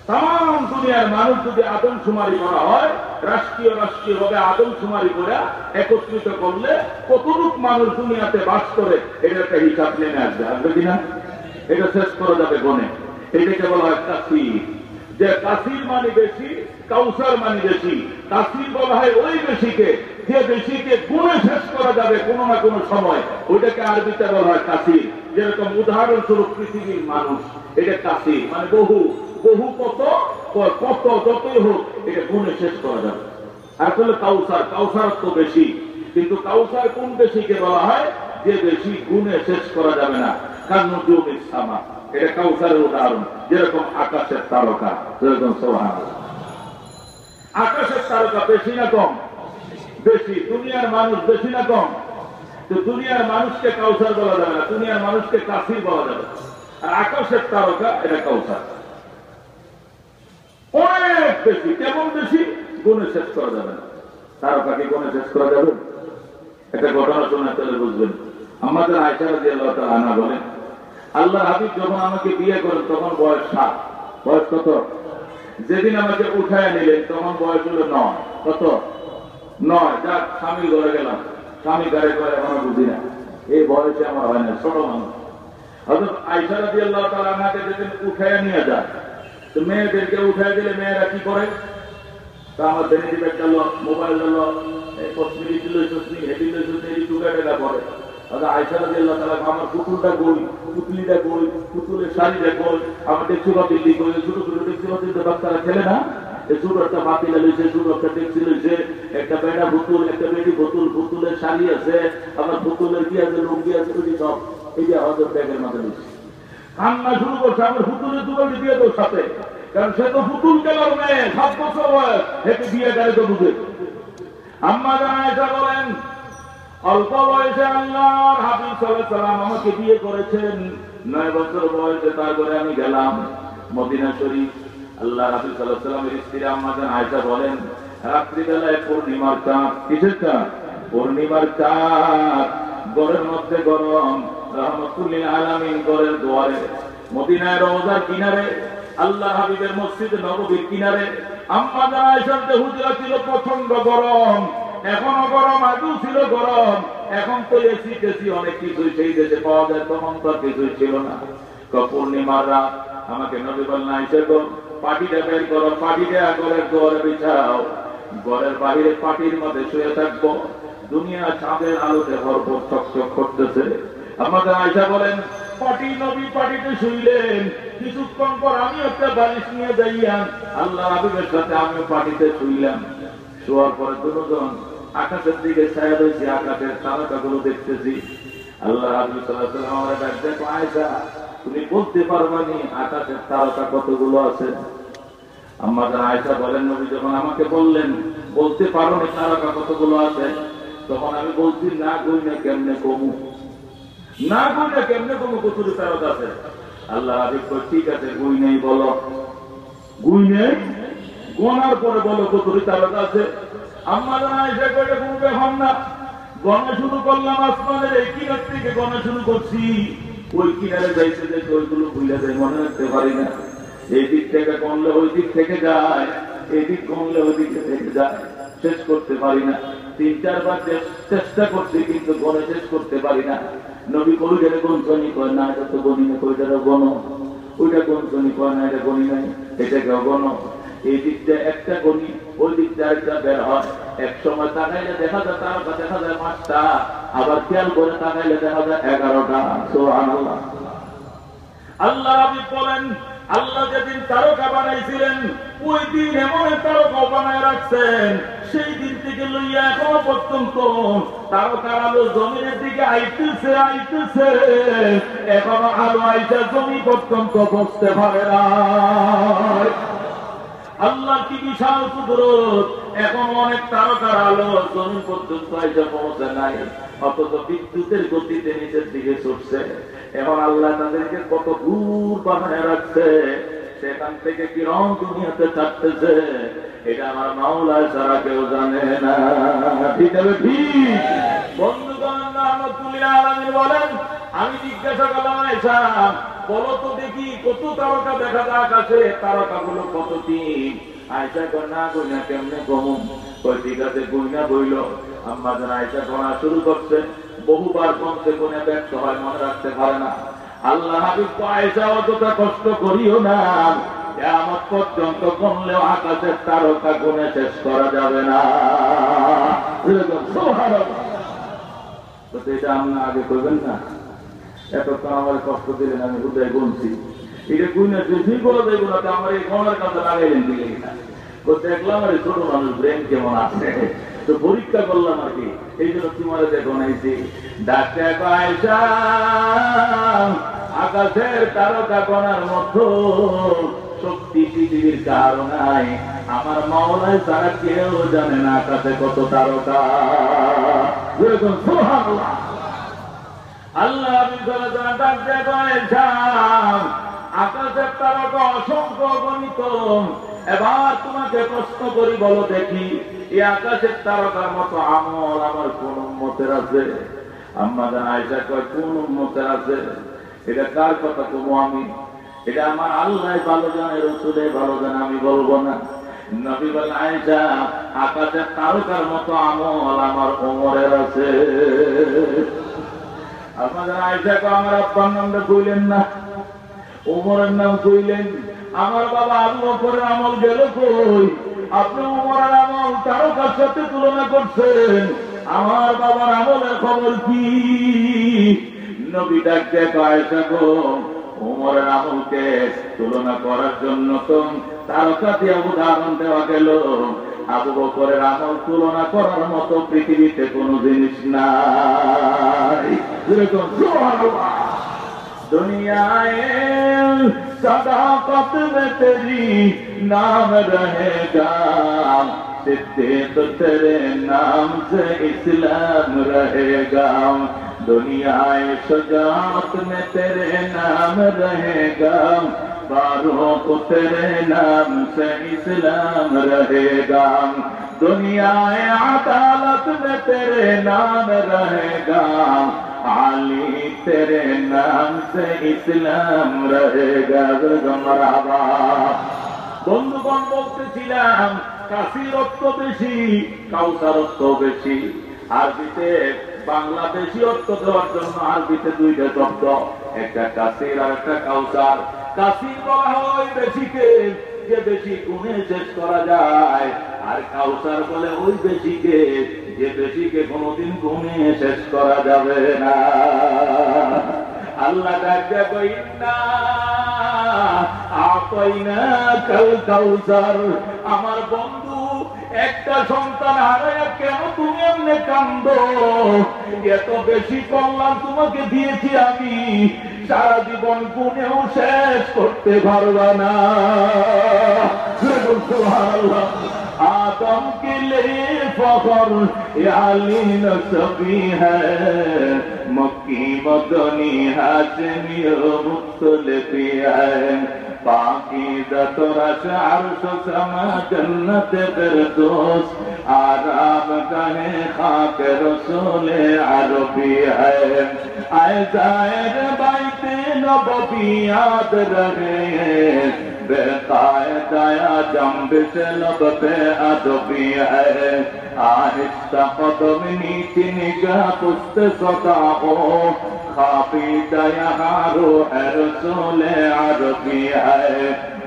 তাম দুনিয়ার মানুষ যদি আদমশুমারি করা হয়, রাষ্ট্রীয় ভাবে আদমশুমারি করে একত্রিত করলে কতটুক মানুষ দুনিয়াতে বাস করে, এটা একটা হিসাব নেমে আসবে। আসবে কিনা? এটা শেষ করা যাবে গণে। এটাকে বলা হয় কাসীর। যে কাসীর মানে বেশি, কাউসার মানে বেশি। কাসীর বলা হয় ওই বেশিকে, যে বেশিকে গুণে শেষ করা যাবে কোনো না কোনো সময়, ওইটাকে আরবিতে বলা হয় কাসীর। যেরকম উদাহরণস্বরূপ পৃথিবীর মানুষ, এটা কাসীর মানে বহু। বহু কত? কত যতই হোক এটা গুণে শেষ করা যাবে। আসলে কাউসার, কাউসার তো বেশি, কিন্তু কাউসার কোন বেশিকে বলা হয়? যে বেশি গুণে শেষ করা যাবে না। কারণ নজুমিস সামা, এটা কাউসারের উদাহরণ। যেরকম আকাশের তারকা, যেরকম সুবহানাল্লাহ। আকাশের তারকা বেশি না কম? বেশি। দুনিয়ার মানুষ বেশি না কম? তো দুনিয়ার মানুষকে কাউসার বলা যাবে না, দুনিয়ার মানুষকে কাসীর বলা যাবে। আর আকাশের তারকা এটা কাউসার। বেশি। কেমন বেশি? গুণে শেষ করা যাবে না। তারকাকে গুণে শেষ করা যাবে? একটা ঘটনা শোনা তাহলে বুঝবেন। আমাদের আয়েশা রাদিয়াল্লাহু তাআলা আনহা বলেন, আল্লাহ হাবিব যখন আমাকে বিয়ে করেন তখন বয়স 7। বয়স কত? যেদিন আমাকে উঠায় নিলেন তখন বয়স হলো 9। কত? 9। যাক, স্বামীর ঘরে গেলাম, স্বামী গাড়ি করে এখনো বুঝি না, এই বয়সে আমার হয় না, ছোট মানুষ। হযরত আয়েশা রাদিয়াল্লাহু তাআলা আনহাকে যেদিন উঠায় নিয়ে যায়, তো মেয়েদেরকে উঠায় দিলে মেয়েরা কি করে? তা আমার ভ্যানিটি ব্যাগ গেল, মোবাইল গেল, কসমেটিক লইছনি, হেডি লইছনি, এই টুকাটাকা করে। আয়েশা রাদিয়াল্লাহু তাআলা আমার পুতুলটা কই, পুতুলিটা কই, পুতুলের শাড়িটা কই, আমার দেখছি বাতিল কই, ছোট ছোট দেখছি বাতিল বাচ্চারা খেলে না, এই ছোট একটা বাতিল লইছে, ছোট একটা দেখছি লইছে, একটা বেড়া বোতল, একটা বেড়ি বোতল, পুতুলের শাড়ি আছে, আমার পুতুলের কি আছে, লুঙ্গি আছে, ওই সব এই যে আমাদের ব্যাগের মাঝে লইছে। কান্না শুরু করছে, আমার পুতুলের দোকানে দিয়ে তোর সাথে, কারণ সে তো পুতুল গেলার মেয়ে, 7 বছর বয়স, একে বিয়ে করে তো বুঝে। আম্মা জান আয়েশা বলেন, অল্প বয়সে আল্লাহর হাবিব সাল্লাল্লাহু আলাইহি সাল্লাম আমাকে বিয়ে করেছেন। 9 বছর বয়সে তারপরে আমি গেলাম মদিনা শরীফ। আল্লাহর হাবিব সাল্লাল্লাহু আলাইহি সাল্লামের স্ত্রী আম্মা জান আয়েশা বলেন, রাত্রিবেলায় পূর্ণিমার চাঁদ, কিসের চাঁদ? পূর্ণিমার চাঁদ, ঘরের মধ্যে গরম, রাহমাতুল লিল আলামিন ঘরের দুয়ারে, মদিনার রওজার কিনারে, আল্লাহ হাবিবের মসজিদ নববীর কিনারে আম্মা জান আয়েশার যে হুজরা ছিল প্রচন্ড গরম, এখনো গরম, আগেও ছিল গরম, এখন তো এসি টেসি অনেক কিছুই সেই দেশে পাওয়া যায়, তখন তো কিছুই ছিল না। পূর্ণিমার রাত আমাকে নবী বললেন, আয়েশা গো, পাটিটা বের করো, পাটিটা ঘরের দুয়ারে বিছাও, ঘরের বাহিরে পাটির মধ্যে শুয়ে থাকবো, দুনিয়া চাঁদের আলোতে ভরপুর চকচক করতেছে। আমাদের আয়েশা বলেন, পাটি নবী পাটিতে শুইলেন, কিছুক্ষণ পর আমি একটা বালিশ নিয়ে যাইয়া আল্লাহ হাবিবের সাথে আমিও পাটিতে শুইলাম। শোয়ার পরে দুজন আকাশের দিকে ছায়া রয়েছে, আকাশের তারকাগুলো দেখতেছি। আল্লাহ হাবিব সাল্লাল্লাহু আলাইহি ওয়াসাল্লাম আমার ডাক দেখো, আয়েশা তুমি বলতে পারবানি আকাশের তারকা কতগুলো আছে? আম্মা জান আয়েশা বলেন, নবী যখন আমাকে বললেন বলতে পারো না তারকা কতগুলো আছে, তখন আমি বলছি না কই না কেমনে কমু, না কই না কেমনে কমু, কতগুলো তারকা আছে? আল্লাহ হাবিব কই, ঠিক আছে গুই নেই বলো, গুই নেই, গোনার পরে বলো কতগুলো তারকা আছে। আম্মা জান আয়েশা কইলে কোনো ব্যাপার না, গণা শুরু করলাম, আসমানের এই কিনার থেকে গণা শুরু করছি, ওই কিনারে যাইতে যাইতে ওইগুলো ভুলে যায়, মনে রাখতে পারি না। এই দিক থেকে গণলে ওই দিক থেকে যায়, এই দিক গণলে ওই দিকে থেকে যায়, শেষ করতে পারি না। 3-4 বার চেষ্টা করছি কিন্তু গণে শেষ করতে পারি না। নবী কই গেলে গণছনি কয় না, এটা তো গণি না, কইটা গণ, ওইটা গণছনি কয় না, এটা গণি নাই, এটাকেও গণ। এই দিকটা একটা গণি, ওই দিকটা একটা বের হয়। এক সময় তাকাইলে দেখা যায় তারকা, দেখা যায় 5টা, আবার খেয়াল করে তাকাইলে দেখা যায় 11টা। সুবহানাল্লাহ। আল্লাহ হাবিব বলেন, আল্লাহ যেদিন তারকা বানাইছিলেন ওই দিন এমন তারকা বানায় রাখছেন, সেই দিন থেকে লইয়া এখনো পর্যন্ত তারকার আলো জমিনের দিকে আইতেছে আইতেছে, এখনো আলো আইসা জমি পর্যন্ত বসতে পারে না। আল্লাহ কি বিশাল কুদরত, এখন অনেক তারকার আলো জমিন পর্যন্ত আইসা পৌঁছে নাই, অথচ বিদ্যুতের গতিতে নিচের দিকে ছুটছে। এখন আল্লাহ তাদেরকে কত দূর বানায় রাখছে, সেখান থেকে কিরণ দুনিয়াতে থাকতেছে, এটা আমার মাওলা ছাড়া কেউ জানে না। ঠিক আছে, ঠিক। বন্ধুগণ, রাহমাতুল লিল আলামিন বলেন, আমি জিজ্ঞাসা করলাম, আয়েশা বলো তো দেখি কত তারকা দেখা যায় আকাশে, তারকাগুলো কতটি? আয়েশা কয় না কই না কেমনে কম, কই ঠিক আছে কই না বইল। আম্মা জান আয়েশা গণা শুরু করছে, বহুবার কমছে কোনে ব্যর্থ হয়, মনে রাখতে পারে না। আল্লাহ হাবিব তো আয়েশা অতটা কষ্ট করিও না, কিয়ামত পর্যন্ত গণলেও আকাশের তারকা গুণে শেষ করা যাবে না। সুবহানাল্লাহ। তো এটা আমরা আগে করবেন না, এত তো আমার কষ্ট দিলেন, আমি কোথায় গুনছি, এটা গুনে যদি করে দেবো না, আমার এই গণার কাছে লাগাইলেন দিলে কিনা। তো দেখলাম আর ছোট মানুষ ব্রেন কেমন আছে, তো পরীক্ষা করলাম আর কি, এই জন্য তোমার গনাইছি। ডাক্তার আয়েশা আকাশের তারকা গণার মতো শক্তি পৃথিবীর কারো নাই, আমার মাওলায় ছাড়া কেউ জানে না আকাশে কত তারকা। সুবহানাল্লাহ। আল্লাহ আকাশের তারকা অসংখ্য গণিত, এবার তোমাকে প্রশ্ন করি, বলো দেখি, এই আকাশের তারকার মতো আমল আমার কোন উম্মতের আছে? আম্মা জান আয়েশা কয়, কোন উম্মতের আছে? এটা কার কথা কমু আমি? এটা আমার আল্লাহ ভালো জানে, রাসূলে ভালো জানে, আমি বলবো না। নবী বলেন, আয়েশা, আকাশের তারকার মতো আমল আমার ওমরের আছে। আপনাদের আয়েশা কয়, আমার আব্বার নামটা কইলেন না, ওমরের নাম কইলেন। আমার বাবা আবু বকরের আমল গেল কই? আপনি ওমরের আমল তারকার সাথে তুলনা করছেন, আমার বাবার আমলের খবর কি? নবী ডাকতে কয়, আয়েশা গো, ওমরের আমলকে তুলনা করার জন্য তো তারকা দিয়ে উদাহরণ দেওয়া গেল, আবু বকরের আমল তুলনা করার মতো পৃথিবীতে কোন জিনিস নাই। সুবহানাল্লাহ। दुनियाए सदाकत में तेरी नाम रहेगा, सिद्दीक तेरे नाम से इस्लाम रहेगा। दुनियाए शुजाअत में तेरे नाम रहेगा, फारूक तेरे नाम से इस्लाम रहेगा। दुनियाए अदालत में तेरे नाम रहेगा, आली तेरे नाम से इस्लाम रहेगा। मरहबा। বন্ধুগণ, বলতেছিলাম কাসির অর্থ বেশি, কাউসার অর্থ বেশি। আরবিতে বাংলাদেশি অর্থ দেওয়ার জন্য আরবিতে দুইটা শব্দ, একটা কাসির আর একটা কাউসার। কাসির বলা হয় বেশিকে, যে বেশি গুণে শেষ করা যায়, আর কাউসার বলে ওই বেশিকে, যে বেশিকে কোনদিন গুণে শেষ করা যাবে না। আল্লাহ ডাকে কইনা আপইনা কাল কাউসার। আমার বন্ধু, একটা সন্তান হারায় কেন তুমি এমনি কান্দো? এত বেশি কল্যাণ তোমাকে দিয়েছি আমি, সারা জীবন গুণেও শেষ করতে পারবা না। সুবহানাল্লাহ। आदम के लिए फखर आली नसबी है, मक्की मदनी हाशमी मुख्तलिफी है। पाकीज़ा तुरश अर्श समा जन्नत फिरदौस, आराम कहे खाक रसूल अरबी है। आए ज़ाहिर बैत नबवी याद रहे, बेकायदा जंबिश लब पे अदबी है। आहिस्ता कदम नीचे निगाह पुस्त सदा हो, खाफिदा यहाँ रूह रसूल अरबी है।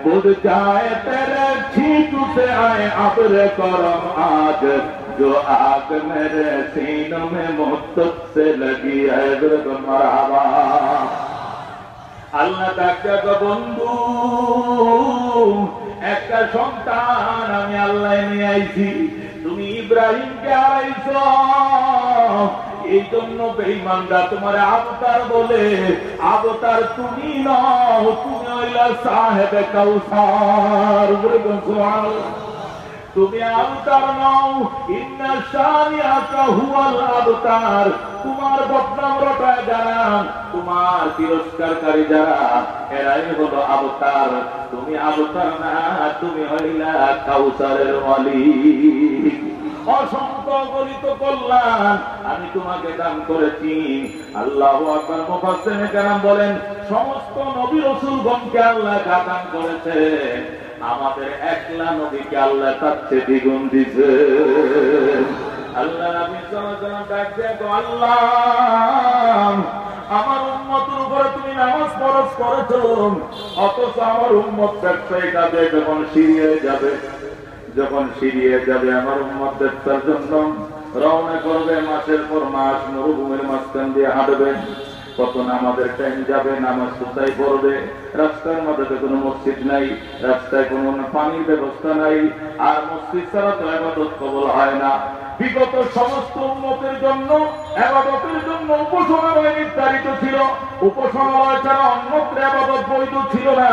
बुझ जाए तेरे छींक से आए अब्र करम आज, जो आग मेरे सीनों में मुद्दत से लगी है। मरहबा। আল্লাহ ডাকে বন্ধু, একটা সন্তান আমি আল্লাহ নিয়ে আইছি, তুমি ইব্রাহিমকে হারাইছ, এই জন্য বেঈমানরা তোমার আবতার বলে। আবতার তুমি নও, তুমি হইলা সাহেবে কাউসার। তুমি আবতার নও, ইন্না শানিআকা হুয়াল আবতার। তোমার বদনাম রটায় যারা, তোমার তিরস্কারকারী যারা, এরাই হলো আবতার। তুমি আবতার না, তুমি হইলা কাউসারের মালিক। অসংখ্য গলিত কল্যাণ আমি তোমাকে দান করেছি। আল্লাহু আকবার। মুফাসসিরিনে কেরাম বলেন, সমস্ত নবী রাসূলগণকে আল্লাহ দান করেছে, আমাদের একলা নবীকে আল্লাহ তার চেয়ে দ্বিগুণ দিয়েছে। আল্লাহ নবী সাল্লাল্লাহু আলাইহি ওয়াসাল্লাম ডাকতে, আল্লাহ আমার উম্মতের উপরে তুমি নামাজ ফরজ করেছো, অথচ আমার উম্মত ব্যবসায়ী কাজে যখন সিরিয়ে যাবে আমার উম্মত ব্যবসার জন্য রওনা করবে, মাসের পর মাস মরুভূমির মাঝখান দিয়ে হাঁটবে। কত নামাজের টাইম যাবে, নামাজ কোথায় পড়বে? রাস্তার মধ্যে কোনো মসজিদ নাই, রাস্তায় কোনো পানির ব্যবস্থা নাই, আর মসজিদ ছাড়া তো ইবাদত কবুল হয় না। বিগত সমস্ত উম্মতের জন্য ইবাদতের জন্য উপাসনালয় নির্ধারিত ছিল, উপাসনালয় ছাড়া অন্যত্র ইবাদত বৈধ ছিল না।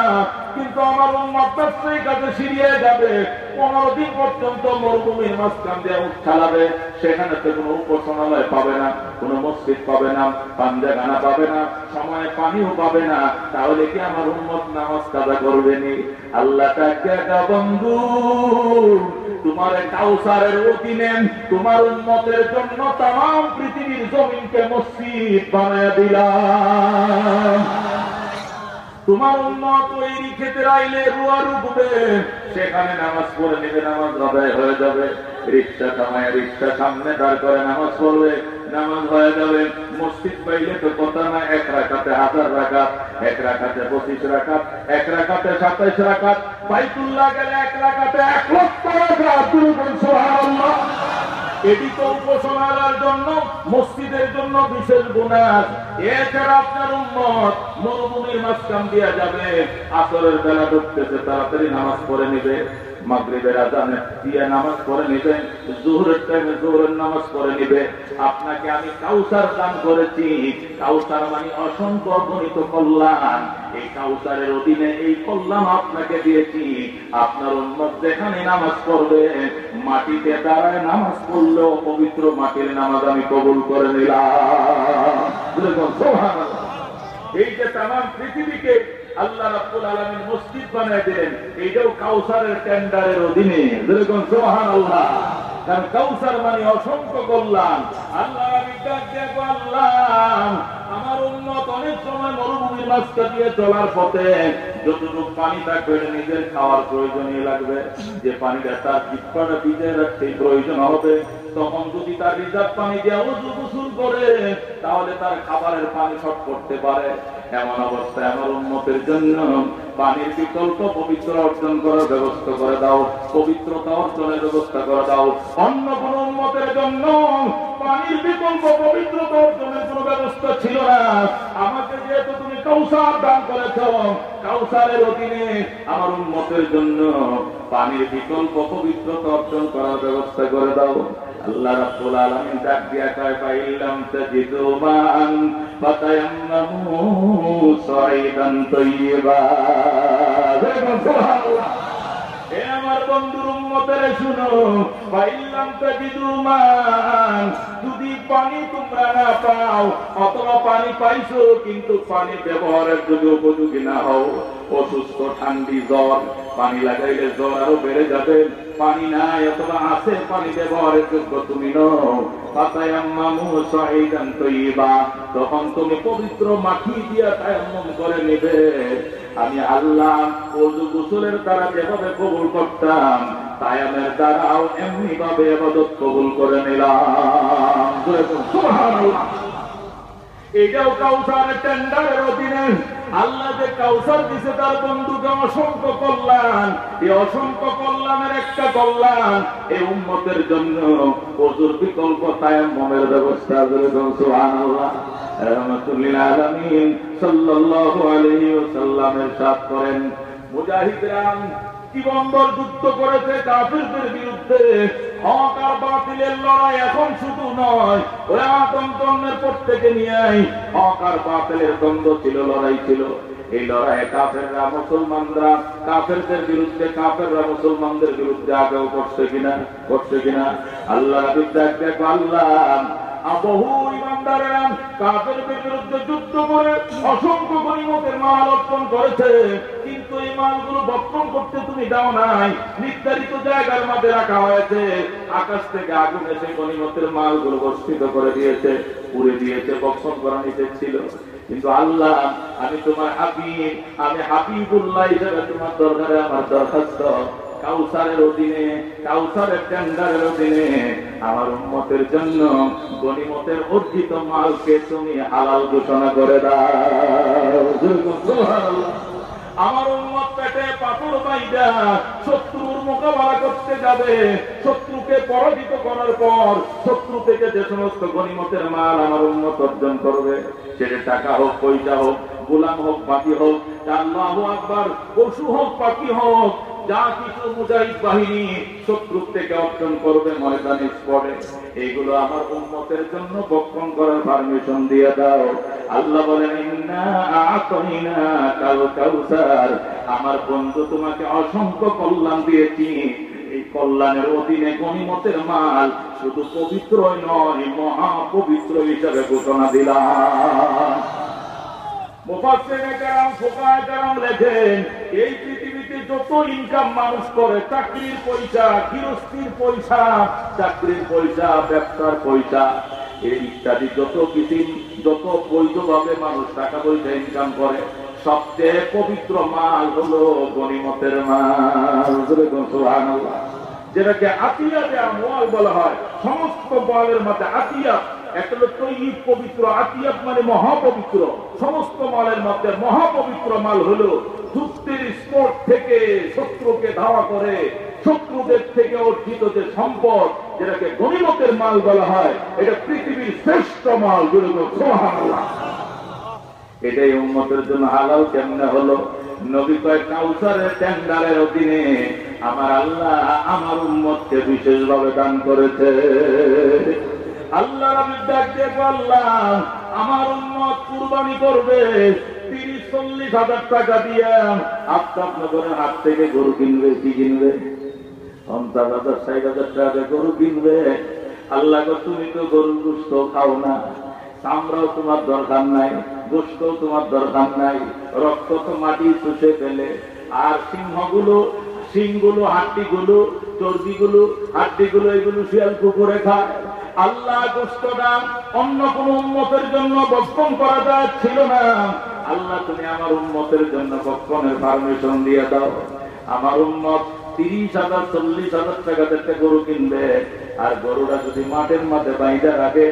কিন্তু আমার উম্মত ব্যবসায়ী কাজে সিরিয়ে যাবে, 15 দিন পর্যন্ত মরুভূমির মাঝখান দিয়ে উঠ চালাবে, সেখানে তো কোনো উপাসনালয় পাবে না, কোনো মসজিদ পাবে না, পাঞ্জাখানা পাবে না, সময়ে পানিও পাবে না, তাহলে কি আমার উম্মত নামাজ কাজা করবে নি? আল্লাহ তাকে বন্ধু তোমার কাউসারের অধীনে তোমার উম্মতের জন্য তাম পৃথিবীর জমিনকে মসজিদ বানায় দিলাম। তোমার উম্মত ওই খেতে আইলে রুয়া রুকবে, সেখানে নামাজ পড়ে নেবে, নামাজ আদায় হয়ে যাবে। রিক্সা থামায় রিক্সা সামনে দাঁড় করে নামাজ পড়বে, নামাজ হয়ে যাবে। মসজিদ পাইলে তো কথা না, এক রাকাতে 1000 রাকাত, এক রাকাতে 25 রাকাত, এক রাকাতে 27 রাকাত, বাইতুল্লাহ গেলে এক রাকাতে 1 লক্ষ রাকাত। সুবহানাল্লাহ। এটি তো উপাসনার জন্য, মসজিদের জন্য বিশেষ বোনাস। এছাড়া আপনার উম্মত মরুভূমির মাঝখান দিয়া যাবে, আসরের বেলা ঢুকতেছে, তাড়াতাড়ি নামাজ পড়ে নিবে, মাগরিবের আযানে দিয়ে নামাজ পড়ে নিবে, জোহরের টাইমে জোহরের নামাজ পড়ে নিবে। আপনাকে আমি কাউসার দান করেছি, কাউসার মানে অসংখ্য অগণিত কল্যাণ। এই কাউসারের অধীনে এই কল্যাণ আপনাকে দিয়েছি। আপনার উম্মত যেখানে নামাজ পড়বে, মাটিতে দাঁড়ায় নামাজ পড়লেও পবিত্র মাটির নামাজ আমি কবুল করে নিলাম। সুবহানাল্লাহ। এই যে তামাম পৃথিবীকে আল্লাহ রাব্বুল আলামিন মসজিদ বানায় দিলেন, এইটাও কাউসারের টেন্ডারের অধীনে। যেরকম সুবহানাল্লাহ। কারণ কাউসার মানে অসংখ্য কল্যাণ। আল্লাহ আল্লাহ আমার উম্মত অনেক সময় মরুভূমির রাস্তা দিয়ে চলার পথে যতটুকু পানি থাকবে নিজের খাওয়ার প্রয়োজনীয় লাগবে, যে পানিটা তার জিহ্বাটা ভিজে রাখতে প্রয়োজন হবে, তখন যদি তার রিজার্ভ পানি দিয়ে ওযু গোসল করে, তাহলে তার খাবারের পানি শর্ট করতে পারে। এমন অবস্থায় আমার উম্মতের জন্য পানির বিকল্প পবিত্র অর্জন করার ব্যবস্থা করে দাও, পবিত্রতা অর্জনের ব্যবস্থা করে দাও। অন্য কোন উম্মতের জন্য পানির বিকল্প পবিত্রতা অর্জনের কোন ব্যবস্থা ছিল না। আমাকে যেহেতু তুমি কাউসার দান করেছ, কাউসারের অধীনে আমার উম্মতের জন্য পানির বিকল্প পবিত্রতা অর্জন করার ব্যবস্থা করে দাও। আল্লাহ রাব্বুল আলামিন ডাক দিয়া কয়, ফাইল্লাম তাজিদু মান ফাতায়াম্মামু সাইদান তাইয়্যিবা। সুবহানাল্লাহ। হে আমার বন্ধুর উম্মতেরা শুনো, ফাইল্লাম তাজিদু মান, যদি পানি তোমরা না পাও, অথবা পানি পাইছো কিন্তু পানি ব্যবহারের যদি উপযোগী না হও, অসুস্থ, ঠান্ডি, জ্বর, পানি লাগাইলে জ্বর আরো বেড়ে যাবে, পানি নাই অথবা আছে পানি ব্যবহারের যোগ্য তুমি নও, ফাতায়াম্মামু সাইদান তাইয়্যিবা, তখন তুমি পবিত্র মাটি দিয়া তায়াম্মুম করে নিবে। আমি আল্লাহ ওযু গোসলের দ্বারা যেভাবে কবুল করতাম, তায়ামের দ্বারাও এমনি ভাবে ইবাদত কবুল করে নিলাম। সুবহানাল্লাহ। এটাও কাউসারের টেন্ডারের অধীনে। আল্লাহ যে কাউসার দিছে তার বন্ধুকে অসংখ্য কল্যাণ। এই অসংখ্য কল্যাণের একটা কল্যাণ এই উম্মতের জন্য ওযুর বিকল্প তায়াম্মুমের ব্যবস্থা। সুবহানাল্লাহ। রাহমাতুল লিল আলামিন সাল্লাল্লাহু আলাইহি ওয়াসাল্লাম ইরশাদ করেন, মুজাহিদরা জীবনভর যুদ্ধ করেছে কাফিরদের বিরুদ্ধে। হক আর বাতিলের লড়াই এখন শুধু নয়, ওই আদম জন্মের পর থেকে নিয়ে হক আর বাতিলের দ্বন্দ্ব ছিল, লড়াই ছিল। এই লড়াইয়ে কাফেররা মুসলমানরা কাফেরদের বিরুদ্ধে, কাফেররা মুসলমানদের বিরুদ্ধে আগেও করছে কিনা? আল্লাহ রাব্বুল দেখো, আল্লাহ বহু ইমানদারেরা কাফেরদের বিরুদ্ধে যুদ্ধ করে অসংখ্য গনিমতের মাল অর্জন করেছে, কিন্তু এই মালগুলো ভক্ষণ করতে তুমি দাও নাই। নির্ধারিত জায়গার মধ্যে রাখা হয়েছে, আকাশ থেকে আগুন এসে গনিমতের মালগুলো বর্ষিত করে দিয়েছে, পুড়ে দিয়েছে, ভক্ষণ করা নিষেধ ছিল। কিন্তু আল্লাহ, আমি তোমার হাবিব, আমি হাবিবুল্লাহ হিসেবে তোমার দরবারে আমার দরখাস্ত, কাউসারের অধীনে, কাউসারের টেন্ডারের অধীনে আমার উম্মতের জন্য গনিমতের অর্জিত মালকে তুমি হালাল ঘোষণা করে দাও। সুবহানাল্লাহ। আমার উম্মত পেটে পাথর বাইদা শত্রুর মোকাবেলা করতে যাবে, শত্রুকে পরাজিত করার পর শত্রু থেকে যে সমস্ত গনিমতের মাল আমার উম্মত অর্জন করবে, সেটা টাকা হোক, পয়সা হোক, গোলাম হোক, বাকি হোক, আল্লাহু আকবার, পশু হোক, পাখি হোক, যা কিছু মুজাহিদ বাহিনী শত্রু থেকে অর্জন করবে ময়দানে স্পটে, এইগুলো আমার উম্মতের জন্য ভক্ষণ করার পারমিশন দিয়ে দাও। আল্লাহ বলেন, ইন্না আ'তাইনাকাল কাউসার, আমার বন্ধু তোমাকে অসংখ্য কল্যাণ দিয়েছি, এই কল্যাণের অধীনে গনিমতের মাল শুধু পবিত্রই নয়, মহাপবিত্র হিসাবে ঘোষণা দিলাম। মুফাসসিরে কেরাম, ফুকাহায়ে কেরাম লেখেন, এই পৃথিবীতে যত ইনকাম মানুষ করে, চাকরির পয়সা, গৃহস্থীর পয়সা, চাকরির পয়সা, ব্যবসার পয়সা, এই ইত্যাদি যত কিছু, যত বৈধভাবে মানুষ টাকা পয়সা ইনকাম করে, সবচেয়ে পবিত্র মাল হলো গনিমতের মাল। সুবহানাল্লাহ। যেটাকে আতিয়াতে আমওয়াল বলা হয়। সমস্ত মালের মধ্যে আতিয়া একটা হলো তৈয়ব, পবিত্র। আতিয়াত মানে মহাপবিত্র। সমস্ত মালের মধ্যে মহাপবিত্র মাল হলো যুদ্ধের স্পট থেকে শত্রুকে ধাওয়া করে শত্রুদের থেকে অর্জিত যে সম্পদ, যেটাকে গনিমতের মাল বলা হয়, এটা পৃথিবীর শ্রেষ্ঠ মাল। সুবহানাল্লাহ। এটাই উম্মতের জন্য হালাল কেমনে হলো? নবী কয়, কাউসারের টেন্ডারের অধীনে আমার আল্লাহ আমার উম্মতকে বিশেষভাবে দান করেছে। আল্লাহ রাব্বুল ডাক দিয়ে আল্লাহ আমার উম্মত কুরবানি করবে 30-40 হাজার টাকা দিয়ে আপনাদের হাত থেকে গরু কিনবে। কি কিনবে? 50,000-60,000 টাকা গরু কিনবে। আল্লাহ গো, তুমি তো গরুর গোশত খাও না, চামড়াও তোমার দরকার নাই, গোশত তোমার দরকার নাই, রক্ত তো মাটি চুষে ফেলে, আর সিংহগুলো, সিংগুলো, হাড্ডিগুলো, চর্বিগুলো, হাড্ডিগুলো, এগুলো শিয়াল কুকুরে খায়। আল্লাহ গোশতটা অন্য কোন উম্মতের জন্য বক্ষণ করা যাচ্ছিল না। আল্লাহ তুমি আমার উম্মতের জন্য বক্ষণের পারমিশন দিয়ে দাও। আমার উম্মত 30,000-40,000 টাকা একটা গরু কিনবে, আর গরুটা যদি মাঠের মাঝে বাইরে রাখে,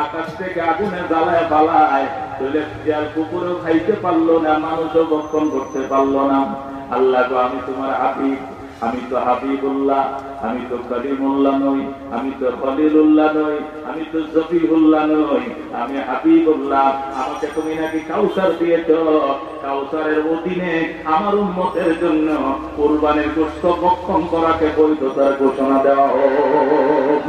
আকাশ থেকে আগুনে জ্বালায় পালায়, তাহলে শিয়াল কুকুরেও খাইতে পারলো না, মানুষও বক্ষণ করতে পারলো না। আল্লাহ গো, আমি তোমার হাবিব, আমি তো হাবিবুল্লাহ, আমি তো কলিমুল্লাহ নই, আমি তো খলিলুল্লাহ নই, আমি তো জফিউল্লাহ নই, আমি হাবিবুল্লাহ। আমাকে তুমি নাকি কাউসার দিয়েছো, কাউসারের অধীনে আমার উম্মতের জন্য কুরবানির গোশত ভক্ষণ করাকে বৈধতার ঘোষণা দেওয়া হোক।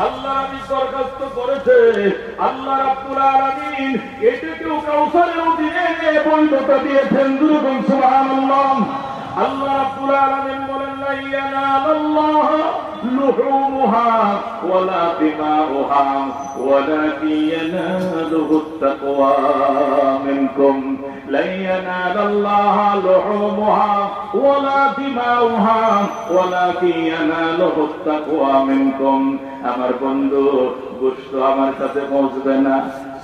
আল্লাহ নবী দরখাস্ত করেছে, আল্লাহ রাব্বুল আলামিন এটাকেও কাউসারের অধীনে বৈধতা দিয়েছেন। সুবহানাল্লাহ। আল্লাহ রাব্বুল আলামিন বলেন, লা ইয়ানালাল্লাহ লুহুমুহা ওয়ালা দিমাউহা ওয়ালাকিন ইয়ানালুহুত তাকওয়া মিনকুম। লা ইয়ানালাল্লাহ লুহুমুহা ওয়ালা দিমাউহা ওয়ালাকিন ইয়ানালুহুত তাকওয়া মিনকুম। আমার বন্ধু, গোশত আমার কাছে পৌঁছবে না,